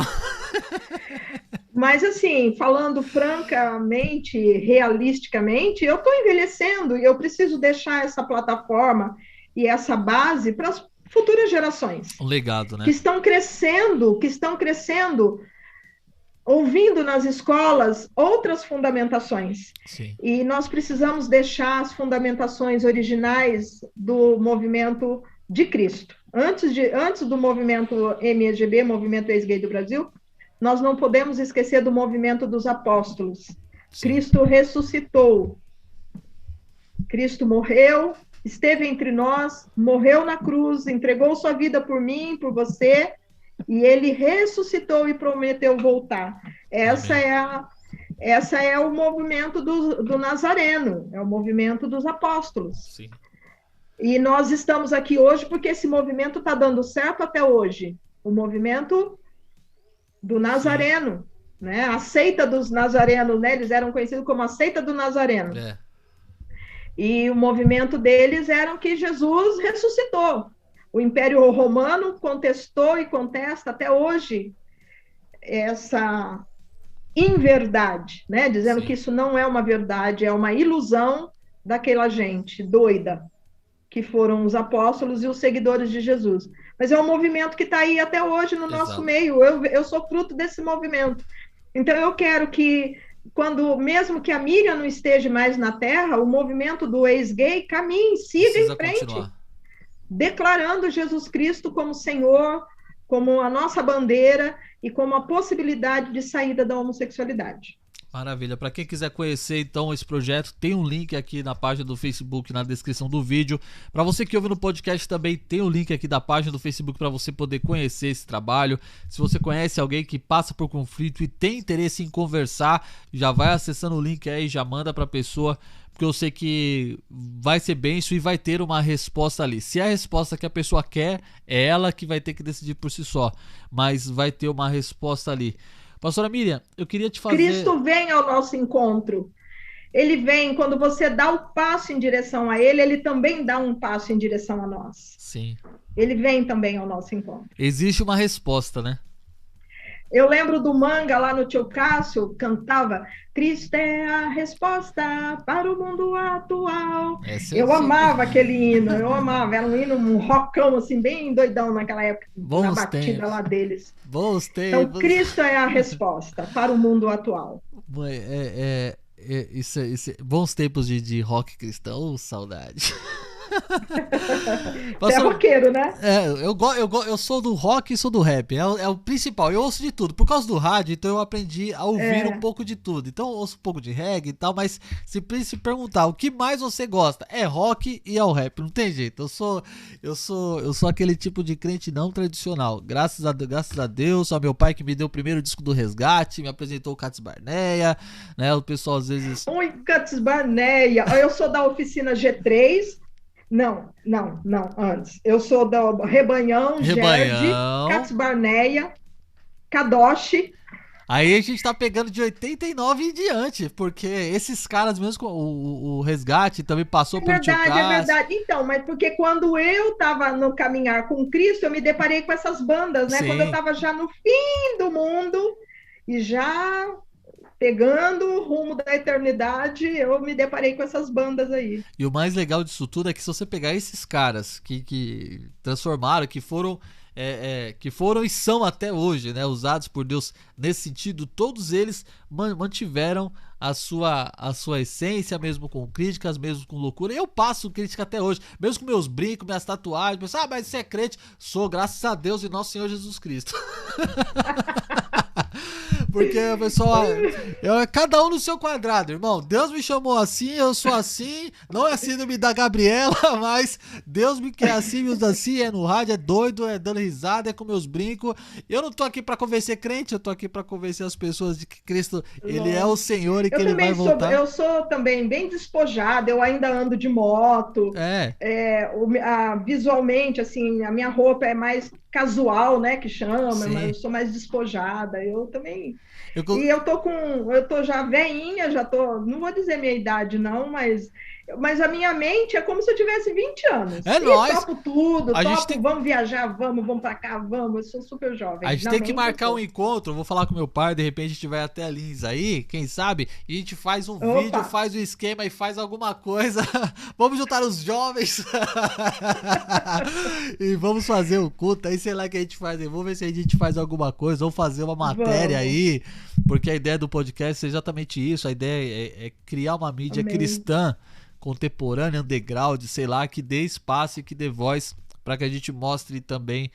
Mas assim, falando francamente, realisticamente, eu estou envelhecendo e eu preciso deixar essa plataforma e essa base para as futuras gerações. Um legado, né? Que estão crescendo, ouvindo nas escolas outras fundamentações. Sim. E nós precisamos deixar as fundamentações originais do movimento de Cristo. Antes do movimento MEGB, Movimento Ex-Gay do Brasil, nós não podemos esquecer do movimento dos apóstolos. Sim. Cristo ressuscitou. Cristo morreu, esteve entre nós, morreu na cruz, entregou sua vida por mim, por você, e ele ressuscitou e prometeu voltar. Essa é o movimento do Nazareno, é o movimento dos apóstolos. Sim. E nós estamos aqui hoje porque esse movimento está dando certo até hoje. O movimento do Nazareno, né? A seita dos nazarenos, né? Eles eram conhecidos como a seita do Nazareno. E o movimento deles era que Jesus ressuscitou. O Império Romano contestou e contesta até hoje essa inverdade, né? Dizendo que isso não é uma verdade, é uma ilusão daquela gente doida, que foram os apóstolos e os seguidores de Jesus. Mas é um movimento que está aí até hoje no nosso meio. Eu sou fruto desse movimento. Então, eu quero que, mesmo que a Miriam não esteja mais na Terra, o movimento do ex-gay caminhe, siga em frente, continuar, declarando Jesus Cristo como Senhor, como a nossa bandeira e como a possibilidade de saída da homossexualidade. Maravilha. Para quem quiser conhecer então esse projeto, tem um link aqui na página do Facebook, na descrição do vídeo. Para você que ouve no podcast também, tem o link aqui da página do Facebook para você poder conhecer esse trabalho. Se você conhece alguém que passa por conflito e tem interesse em conversar, já vai acessando o link aí, já manda para a pessoa, porque eu sei que vai ser benção e vai ter uma resposta ali. Se é a resposta que a pessoa quer, é ela que vai ter que decidir por si só, mas vai ter uma resposta ali. Pastora Miriam, eu queria te fazer... Cristo vem ao nosso encontro. Ele vem, quando você dá o passo em direção a ele, ele também dá um passo em direção a nós. Sim. Ele vem também ao nosso encontro. Existe uma resposta, né? Eu lembro do Manga, lá no Tio Cássio, cantava: Cristo é a resposta para o mundo atual. Eu amava aquele hino, eu amava. Era um hino, um rockão, assim, bem doidão naquela época, na batida lá deles. Bons tempos. Então, Cristo é a resposta para o mundo atual. Bons tempos de rock cristão, saudade. Você é roqueiro, né? Eu sou do rock e sou do rap. É o principal. Eu ouço de tudo. Por causa do rádio, então eu aprendi a ouvir um pouco de tudo. Então eu ouço um pouco de reggae e tal, mas se perguntar o que mais você gosta, é rock e é o rap. Não tem jeito. Eu sou aquele tipo de crente não tradicional. Graças a Deus, ao meu pai que me deu o primeiro disco do Resgate, me apresentou o Cats Barneia, né? O pessoal às vezes... Oi, Cats Barneia. Eu sou da oficina G3. Não, antes. Eu sou do Rebanhão, Gerd, Cats Barneia, Kadoshi. Aí a gente tá pegando de 89 em diante, porque esses caras mesmo, o Resgate também passou pelo Tio Cássio. É verdade. Então, mas porque quando eu tava no caminhar com Cristo, eu me deparei com essas bandas, né? Sim. Quando eu tava já no fim do mundo e já... pegando o rumo da eternidade, eu me deparei com essas bandas aí. E o mais legal disso tudo é que se você pegar esses caras que transformaram, que foram e são até hoje, né, usados por Deus nesse sentido, todos eles mantiveram a sua essência, mesmo com críticas, mesmo com loucura. Eu passo crítica até hoje, mesmo com meus brincos, minhas tatuagens. Mas você é crente? Sou, graças a Deus e nosso Senhor Jesus Cristo. Porque, pessoal, cada um no seu quadrado, irmão. Deus me chamou assim, eu sou assim. Não é síndrome da Gabriela, mas Deus me quer assim, me usa assim. É no rádio, é doido, é dando risada, é com meus brincos. Eu não tô aqui pra convencer crente, eu tô aqui pra convencer as pessoas de que Cristo, ele é o Senhor e que ele vai voltar. Eu sou também bem despojada, eu ainda ando de moto. Visualmente, assim, a minha roupa é mais casual, né, que chama, mas eu sou mais despojada. Eu também. E eu tô já veinha, não vou dizer minha idade não, mas a minha mente é como se eu tivesse 20 anos. Topo tudo, vamos viajar, vamos pra cá, vamos, eu sou super jovem. A gente tem que marcar um encontro, vou falar com meu pai, de repente a gente vai até a Lins aí, quem sabe, e a gente faz um vídeo, faz um esquema e faz alguma coisa. Vamos juntar os jovens e vamos fazer um culto, aí sei lá o que a gente faz, vamos ver se a gente faz alguma coisa, vamos fazer uma matéria aí, porque a ideia do podcast é exatamente isso, a ideia é criar uma mídia cristã, contemporânea, underground, sei lá, que dê espaço e que dê voz para que a gente mostre também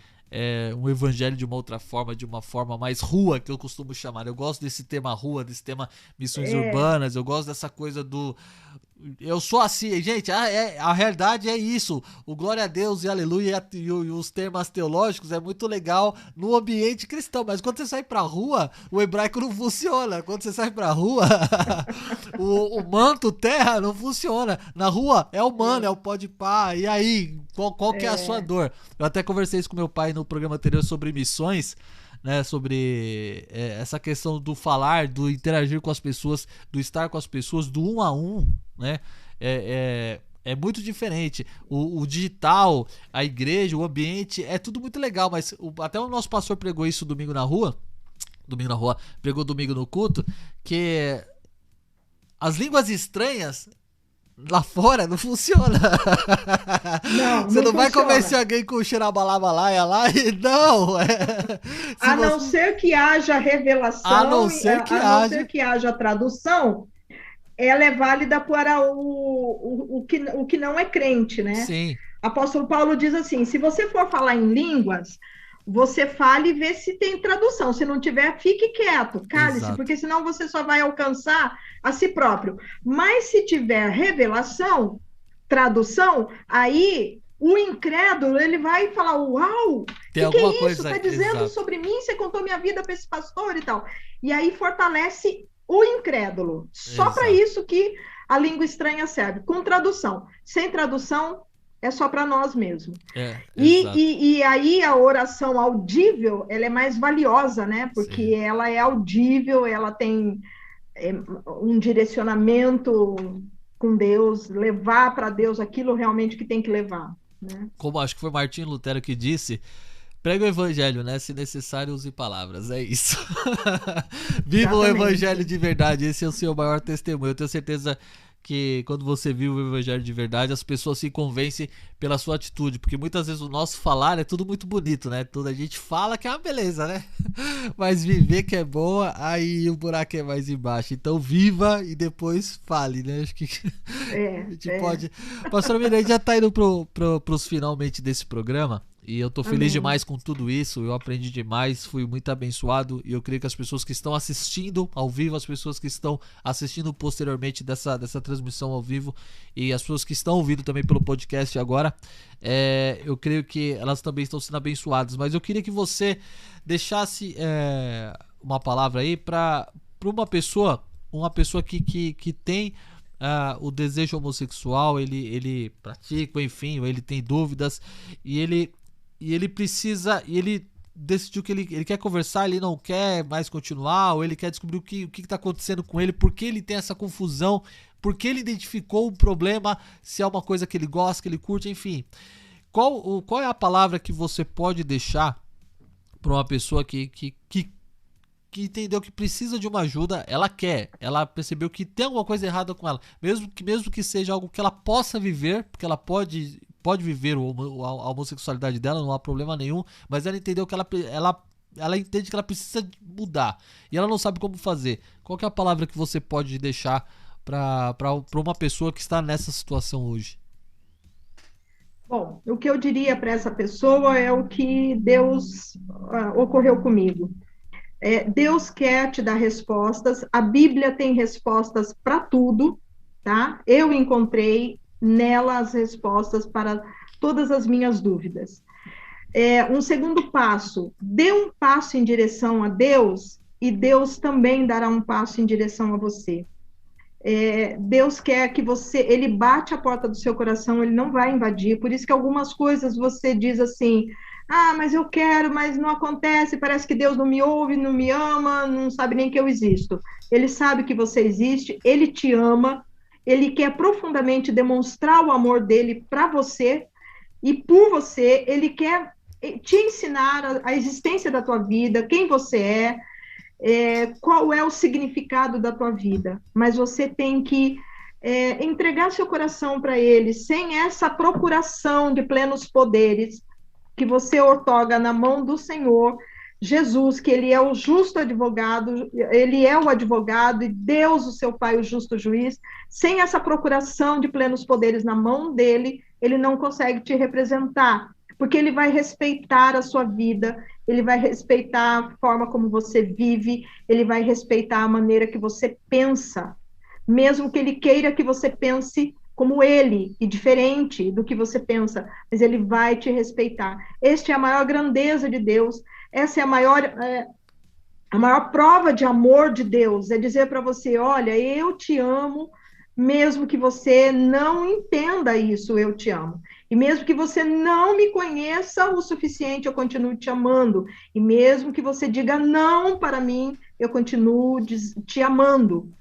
um evangelho de uma outra forma, de uma forma mais rua, que eu costumo chamar. Eu gosto desse tema rua, desse tema missões urbanas, eu gosto dessa coisa do... Eu sou assim, gente, a realidade é isso, o glória a Deus e aleluia e os temas teológicos é muito legal no ambiente cristão, mas quando você sai pra rua, o hebraico não funciona, quando você sai pra rua, o manto terra não funciona, na rua é humano, é o pó de pá, e aí, qual que é a sua dor? Eu até conversei isso com meu pai no programa anterior sobre missões, né, sobre essa questão do falar, do interagir com as pessoas, do estar com as pessoas, do 1 a 1, né? É muito diferente. O digital, a igreja, o ambiente, é tudo muito legal, mas até o nosso pastor pregou isso domingo na rua, pregou domingo no culto, que as línguas estranhas lá fora não funciona. Você não vai convencer alguém com o xerabalabalaia lá e não. A não ser que haja revelação, a não ser que haja tradução, ela é válida para o que não é crente, né? Sim. Apóstolo Paulo diz assim: se você for falar em línguas, você fale e vê se tem tradução. Se não tiver, fique quieto, cale-se, porque senão você só vai alcançar a si próprio. Mas se tiver revelação, tradução, aí o incrédulo, ele vai falar: uau, o que é isso? Está dizendo sobre mim? Você contou minha vida para esse pastor e tal. E aí fortalece o incrédulo. Só para isso que a língua estranha serve, com tradução. Sem tradução, é só para nós mesmos. E aí a oração audível, ela é mais valiosa, né? Porque ela é audível, ela tem um direcionamento com Deus, levar para Deus aquilo realmente que tem que levar, né? Como acho que foi Martinho Lutero que disse: prega o evangelho, né? Se necessário, use palavras. É isso. Viva o evangelho de verdade. Esse é o seu maior testemunho. Eu tenho certeza que quando você vive o evangelho de verdade, as pessoas se convencem pela sua atitude, porque muitas vezes o nosso falar é tudo muito bonito, né? Toda a gente fala que é uma beleza, né? Mas viver que é boa, aí o buraco é mais embaixo. Então viva e depois fale, né? Acho que a gente pode... Pastora Miriam, a gente já tá indo pros finalmente desse programa. E eu tô feliz demais com tudo isso, eu aprendi demais, fui muito abençoado e eu creio que as pessoas que estão assistindo ao vivo, as pessoas que estão assistindo posteriormente dessa transmissão ao vivo e as pessoas que estão ouvindo também pelo podcast agora, eu creio que elas também estão sendo abençoadas. Mas eu queria que você deixasse uma palavra aí para uma pessoa que tem o desejo homossexual, ele pratica, enfim, ele tem dúvidas e ele precisa, e ele decidiu que ele quer conversar, ele não quer mais continuar, ou ele quer descobrir o que está acontecendo com ele, por que ele tem essa confusão, por que ele identificou um problema, se é uma coisa que ele gosta, que ele curte, enfim. Qual é a palavra que você pode deixar para uma pessoa que entendeu que precisa de uma ajuda, ela percebeu que tem alguma coisa errada com ela, mesmo que seja algo que ela possa viver, porque ela pode viver a homossexualidade dela, não há problema nenhum, mas ela entendeu que ela entende que ela precisa mudar e ela não sabe como fazer. Qual que é a palavra que você pode deixar para uma pessoa que está nessa situação hoje? Bom, o que eu diria para essa pessoa é o que Deus ocorreu comigo. Deus quer te dar respostas, a Bíblia tem respostas para tudo, tá? Eu encontrei nela as respostas para todas as minhas dúvidas. Um segundo passo, dê um passo em direção a Deus e Deus também dará um passo em direção a você. Deus quer que você, ele bate a porta do seu coração, ele não vai invadir, por isso que algumas coisas você diz assim, mas eu quero, mas não acontece, parece que Deus não me ouve, não me ama, não sabe nem que eu existo. Ele sabe que você existe, ele te ama, ele quer profundamente demonstrar o amor dele para você, e por você, ele quer te ensinar a existência da tua vida, quem você qual é o significado da tua vida, mas você tem que entregar seu coração para ele, sem essa procuração de plenos poderes, que você outorga na mão do Senhor Jesus, que ele é o justo advogado, ele é o advogado, e Deus, o seu Pai, o justo juiz. Sem essa procuração de plenos poderes na mão dele, ele não consegue te representar, porque ele vai respeitar a sua vida, ele vai respeitar a forma como você vive, ele vai respeitar a maneira que você pensa, mesmo que ele queira que você pense como ele, e diferente do que você pensa, mas ele vai te respeitar. Esta é a maior grandeza de Deus, essa é a maior prova de amor de Deus, é dizer para você, olha, eu te amo, mesmo que você não entenda isso, eu te amo. E mesmo que você não me conheça o suficiente, eu continuo te amando. E mesmo que você diga não para mim, eu continuo te amando.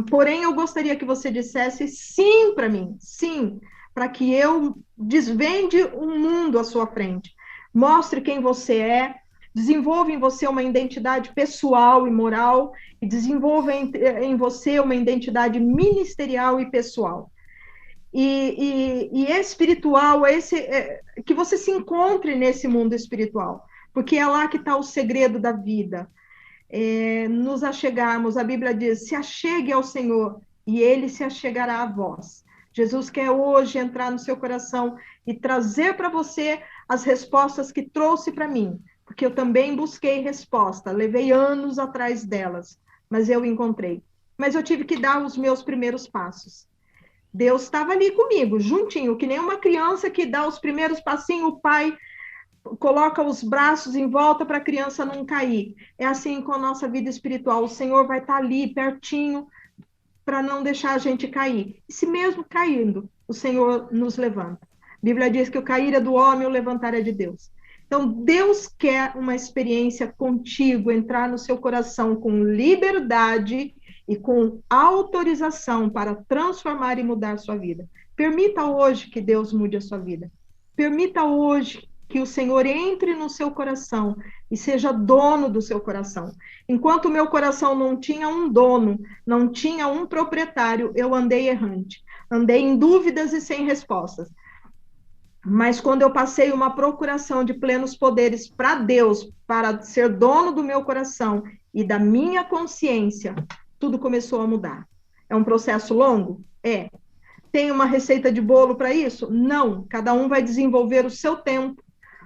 Porém, eu gostaria que você dissesse sim para mim, sim, para que eu desvende um mundo à sua frente. Mostre quem você é, desenvolva em você uma identidade pessoal e moral, e desenvolva em você uma identidade ministerial e pessoal. E espiritual, que você se encontre nesse mundo espiritual, porque é lá que está o segredo da vida. Nos achegarmos, a Bíblia diz, se achegue ao Senhor, e Ele se achegará a vós. Jesus quer hoje entrar no seu coração e trazer para você as respostas que trouxe para mim, porque eu também busquei resposta, levei anos atrás delas, mas eu encontrei. Mas eu tive que dar os meus primeiros passos. Deus estava ali comigo, juntinho, que nem uma criança que dá os primeiros passinhos, o pai coloca os braços em volta para a criança não cair. É assim com a nossa vida espiritual, o Senhor vai estar ali, pertinho, para não deixar a gente cair. E se mesmo caindo, o Senhor nos levanta. A Bíblia diz que o cair é do homem, o levantar é de Deus. Então, Deus quer uma experiência contigo, entrar no seu coração com liberdade e com autorização para transformar e mudar a sua vida. Permita hoje que Deus mude a sua vida. Permita hoje que o Senhor entre no seu coração e seja dono do seu coração. Enquanto o meu coração não tinha um dono, não tinha um proprietário, eu andei errante. Andei em dúvidas e sem respostas. Mas quando eu passei uma procuração de plenos poderes para Deus, para ser dono do meu coração e da minha consciência, tudo começou a mudar. É um processo longo? É. Tem uma receita de bolo para isso? Não. Cada um vai desenvolver o seu tempo,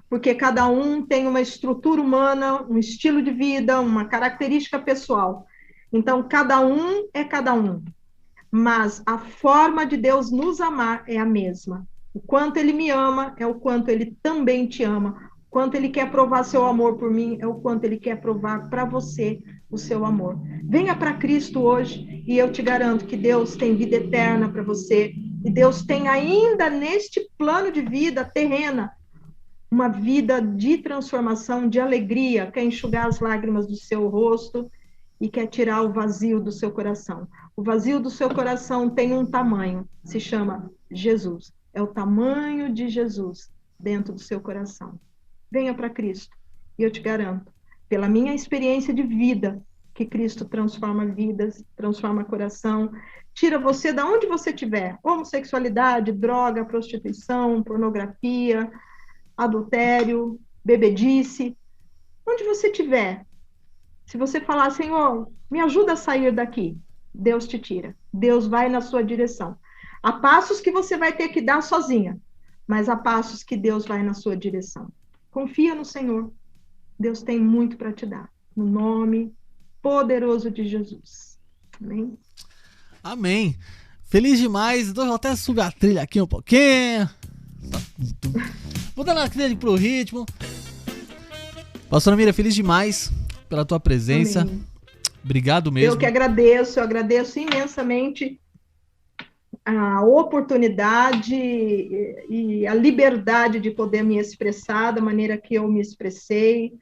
porque cada um tem uma estrutura humana, um estilo de vida, uma característica pessoal. Então, cada um é cada um. Mas a forma de Deus nos amar é a mesma. O quanto Ele me ama é o quanto Ele também te ama. O quanto Ele quer provar seu amor por mim é o quanto Ele quer provar para você o seu amor. Venha para Cristo hoje e eu te garanto que Deus tem vida eterna para você. E Deus tem ainda neste plano de vida terrena uma vida de transformação, de alegria, quer enxugar as lágrimas do seu rosto e quer tirar o vazio do seu coração. O vazio do seu coração tem um tamanho, se chama Jesus. É o tamanho de Jesus dentro do seu coração. Venha para Cristo e eu te garanto, pela minha experiência de vida, que Cristo transforma vidas, transforma coração, tira você de onde você estiver, homossexualidade, droga, prostituição, pornografia, adultério, bebedice, onde você estiver. Se você falar, Senhor, me ajuda a sair daqui, Deus te tira. Deus vai na sua direção. Há passos que você vai ter que dar sozinha, mas há passos que Deus vai na sua direção. Confia no Senhor. Deus tem muito para te dar. no nome poderoso de Jesus. Amém? Amém. Feliz demais. Vou até subir a trilha aqui um pouquinho. Vou dar uma trilha pro ritmo. Pastora Miriam, feliz demais pela tua presença. Amém. Obrigado mesmo. Eu que agradeço, imensamente a oportunidade e a liberdade de poder me expressar da maneira que eu me expressei.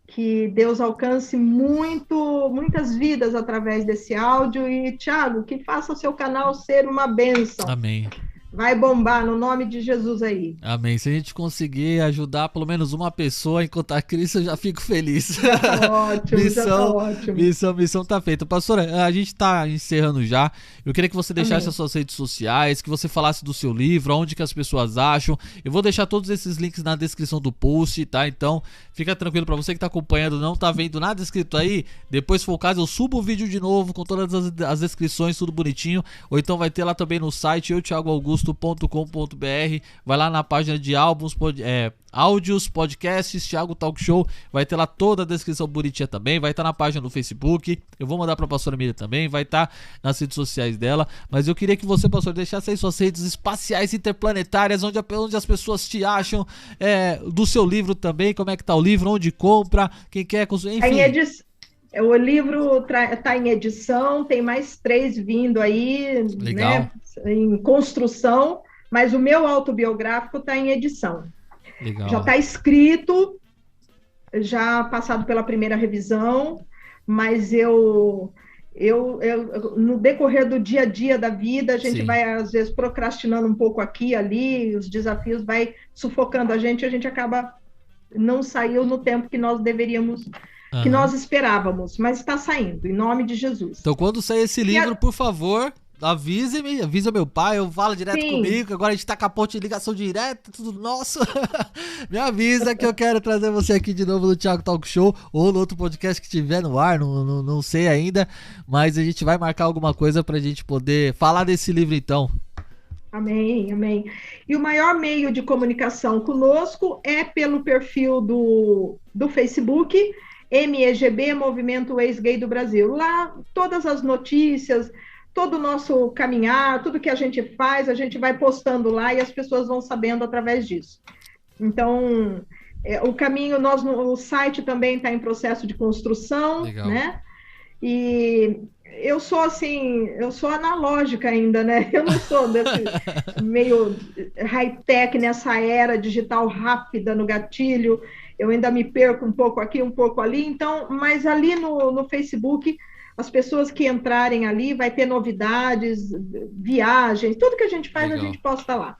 Que Deus alcance muitas vidas através desse áudio. E, Thiago, que faça o seu canal ser uma bênção. Amém. Vai bombar no nome de Jesus aí. Amém. Se a gente conseguir ajudar pelo menos uma pessoa a encontrar Cristo, eu já fico feliz. Já tá ótimo, já tá ótimo. Missão tá feita. Pastora, a gente tá encerrando já. Eu queria que você deixasse as suas redes sociais, que você falasse do seu livro, onde que as pessoas acham. Eu vou deixar todos esses links na descrição do post, tá? Então, fica tranquilo, pra você que tá acompanhando, não tá vendo nada escrito aí, depois se for o caso, eu subo o vídeo de novo com todas as descrições, tudo bonitinho. Ou então vai ter lá também no site thiagoaugusto.com.br. Vai lá na página de álbuns, áudios, podcasts, Thiago Talk Show, vai ter lá toda a descrição bonitinha também, vai estar na página do Facebook, eu vou mandar pra pastora Miriam também, vai estar nas redes sociais dela, mas eu queria que você, pastor, deixasse aí suas redes espaciais interplanetárias, onde as pessoas te acham, do seu livro também, como é que tá o livro, onde compra, quem quer consumir, enfim. O livro tá em edição, tem mais 3 vindo aí, legal, né, em construção, mas o meu autobiográfico tá em edição. Legal. Já está escrito, já passado pela primeira revisão, mas eu no decorrer do dia a dia da vida, a gente Sim. vai, às vezes, procrastinando um pouco aqui e ali, os desafios vai sufocando a gente acaba não saiu no tempo que nós deveríamos, que nós esperávamos, mas está saindo, em nome de Jesus. Então, quando sair esse livro, por favor, avisa meu pai, eu falo direto comigo, agora a gente tá com a ponte de ligação direta, tudo nosso. Me avisa que eu quero trazer você aqui de novo no Thiago Talk Show, ou no outro podcast que tiver no ar, não sei ainda, mas a gente vai marcar alguma coisa pra gente poder falar desse livro então. Amém, amém. E o maior meio de comunicação conosco é pelo perfil do Facebook, MEGB, Movimento Ex-Gay do Brasil. Lá, todas as notícias, todo o nosso caminhar, tudo que a gente faz, a gente vai postando lá e as pessoas vão sabendo através disso. Então, o caminho, o site também está em processo de construção, legal, né? E eu sou analógica ainda, né? Eu não sou desse meio high-tech nessa era digital rápida no gatilho. Eu ainda me perco um pouco aqui, um pouco ali. Então, mas ali no Facebook, as pessoas que entrarem ali, vai ter novidades, viagens, tudo que a gente faz, legal, a gente posta lá.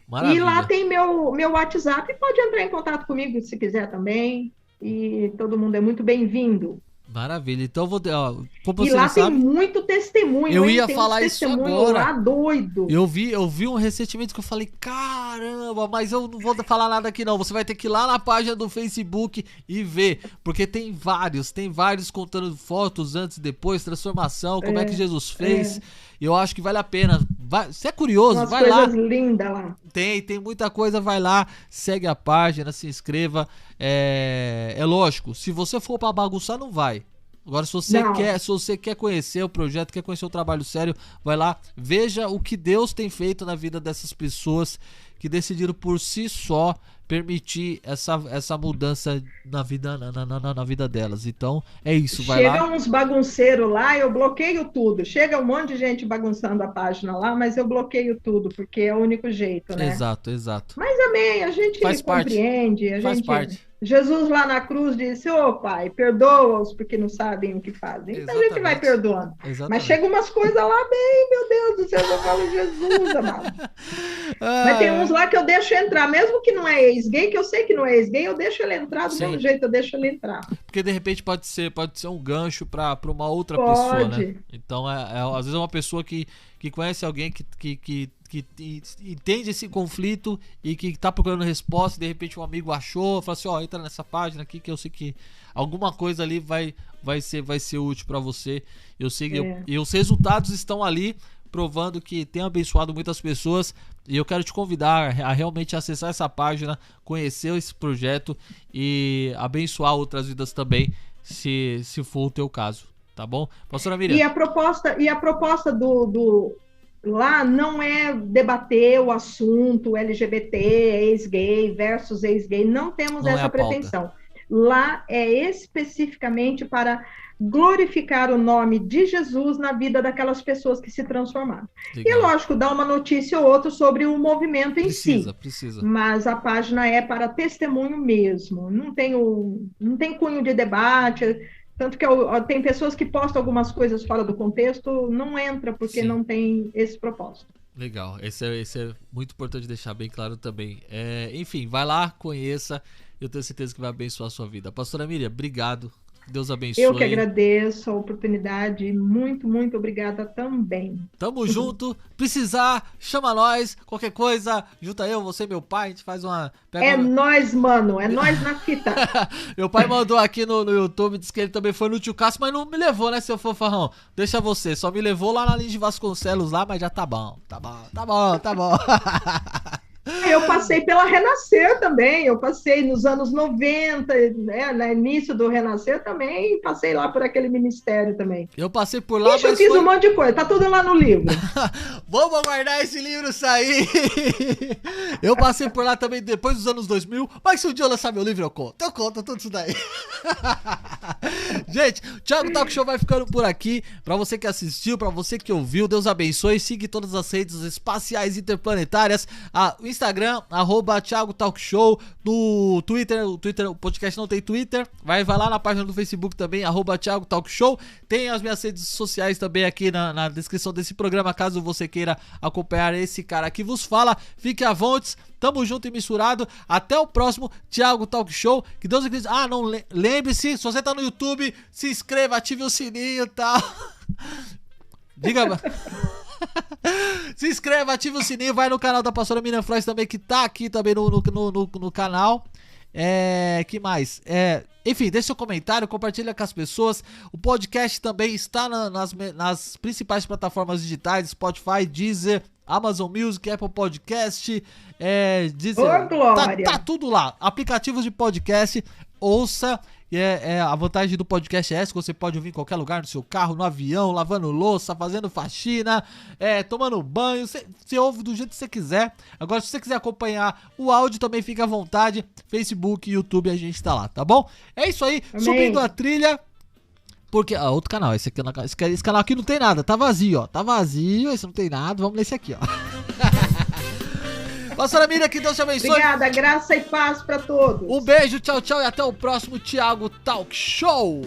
Maravilha. E lá tem meu WhatsApp, pode entrar em contato comigo se quiser também, e todo mundo é muito bem-vindo. Maravilha, então vou... como e você lá sabe, tem muito testemunho. Eu ia falar isso agora. Lá doido. Eu vi um ressentimento que eu falei, caramba, mas eu não vou falar nada aqui não. Você vai ter que ir lá na página do Facebook e ver, porque tem vários contando fotos antes e depois, transformação, como é que Jesus fez. E eu acho que vale a pena. Se é curioso, vai lá. Umas coisas lindas lá. Tem muita coisa, vai lá, segue a página, se inscreva. É lógico, se você for pra bagunçar, não vai. Agora, se você quer conhecer o projeto, quer conhecer o trabalho sério, vai lá, veja o que Deus tem feito na vida dessas pessoas que decidiram por si só permitir essa mudança na vida delas. Então, é isso, vai lá. Chega uns bagunceiros lá, eu bloqueio tudo. Chega um monte de gente bagunçando a página lá, mas eu bloqueio tudo, porque é o único jeito, né? Exato. Mas, amém, a gente compreende. Faz parte. Jesus lá na cruz disse, Pai, perdoa-os porque não sabem o que fazem. Então a gente vai perdoando. Exatamente. Mas chega umas coisas lá bem, meu Deus do céu, eu falo Jesus, amado. Mas tem uns lá que eu deixo entrar, mesmo que não é ex-gay, que eu sei que não é ex-gay, eu deixo ele entrar do mesmo jeito, eu deixo ele entrar. Porque de repente pode ser um gancho para uma outra pessoa, né? Então, às vezes é uma pessoa que conhece alguém que entende esse conflito e que tá procurando resposta, e de repente um amigo achou, fala assim, entra nessa página aqui que eu sei que alguma coisa ali vai ser útil para você. Eu sei e os resultados estão ali provando que tem abençoado muitas pessoas, e eu quero te convidar a realmente acessar essa página, conhecer esse projeto e abençoar outras vidas também. se for o teu caso, tá bom? Pastora Miriam. E a proposta do lá não é debater o assunto LGBT, ex-gay versus ex-gay, não temos essa pretensão. Lá é especificamente para glorificar o nome de Jesus na vida daquelas pessoas que se transformaram. Legal. E, lógico, dar uma notícia ou outra sobre o movimento em si. Precisa. Mas a página é para testemunho mesmo. Não tem cunho de debate. Tanto que tem pessoas que postam algumas coisas fora do contexto, não entra porque não tem esse propósito. Legal. Esse é muito importante deixar bem claro também. Enfim, vai lá, conheça. Eu tenho certeza que vai abençoar a sua vida. Pastora Miriam, obrigado. Deus abençoe. Eu que agradeço a oportunidade. Muito, muito obrigada também. Tamo junto. Precisar, chama nós. Qualquer coisa, junta eu, você e meu pai. A gente faz uma... Nós, mano. É nós na fita. Meu pai mandou aqui no YouTube, disse que ele também foi no Tio Cássio, mas não me levou, né, seu fofarrão? Deixa você. Só me levou lá na linha de Vasconcelos lá, mas já tá bom. Tá bom. Eu passei pela Renascer também, eu passei nos anos 90, né, no início do Renascer também, passei lá por aquele ministério também. Eu passei por lá, mas eu fiz um monte de coisa, tá tudo lá no livro. Vamos aguardar esse livro sair. Eu passei por lá também depois dos anos 2000, mas se um dia eu lançar meu livro eu conto tudo isso daí. Gente, o Thiago Talk Show vai ficando por aqui. Pra você que assistiu, pra você que ouviu, Deus abençoe. Siga todas as redes espaciais interplanetárias, o Instagram, @Thiago Talk Show, no Twitter, o podcast não tem Twitter, vai lá na página do Facebook também, @Thiago Talk Show. Tem as minhas redes sociais também aqui na descrição desse programa, caso você queira acompanhar esse cara que vos fala. Fique à vontade, tamo junto e misturado. Até o próximo Thiago Talk Show. Que Deus abençoe. Lembre-se, se você tá no YouTube, se inscreva, ative o sininho e tal. Diga. Se inscreva, ative o sininho, vai no canal da pastora Miriam Flores também, que tá aqui também no canal. Que mais? Enfim, deixe seu comentário, compartilha com as pessoas. O podcast também está nas principais plataformas digitais: Spotify, Deezer, Amazon Music, Apple Podcast, Deezer. Tá tudo lá. Aplicativos de podcast, ouça. A vantagem do podcast é essa, que você pode ouvir em qualquer lugar, no seu carro, no avião, lavando louça, fazendo faxina, tomando banho, você ouve do jeito que você quiser. Agora, se você quiser acompanhar o áudio, também fica à vontade, Facebook, YouTube, a gente tá lá, tá bom? É isso aí. Amém. Subindo a trilha, porque, outro canal, esse canal aqui não tem nada, tá vazio, ó, esse não tem nada, vamos ler esse aqui, ó. Pastora Miriam, que Deus te abençoe. Obrigada, graça e paz pra todos. Um beijo, tchau, tchau e até o próximo Thiago Talk Show.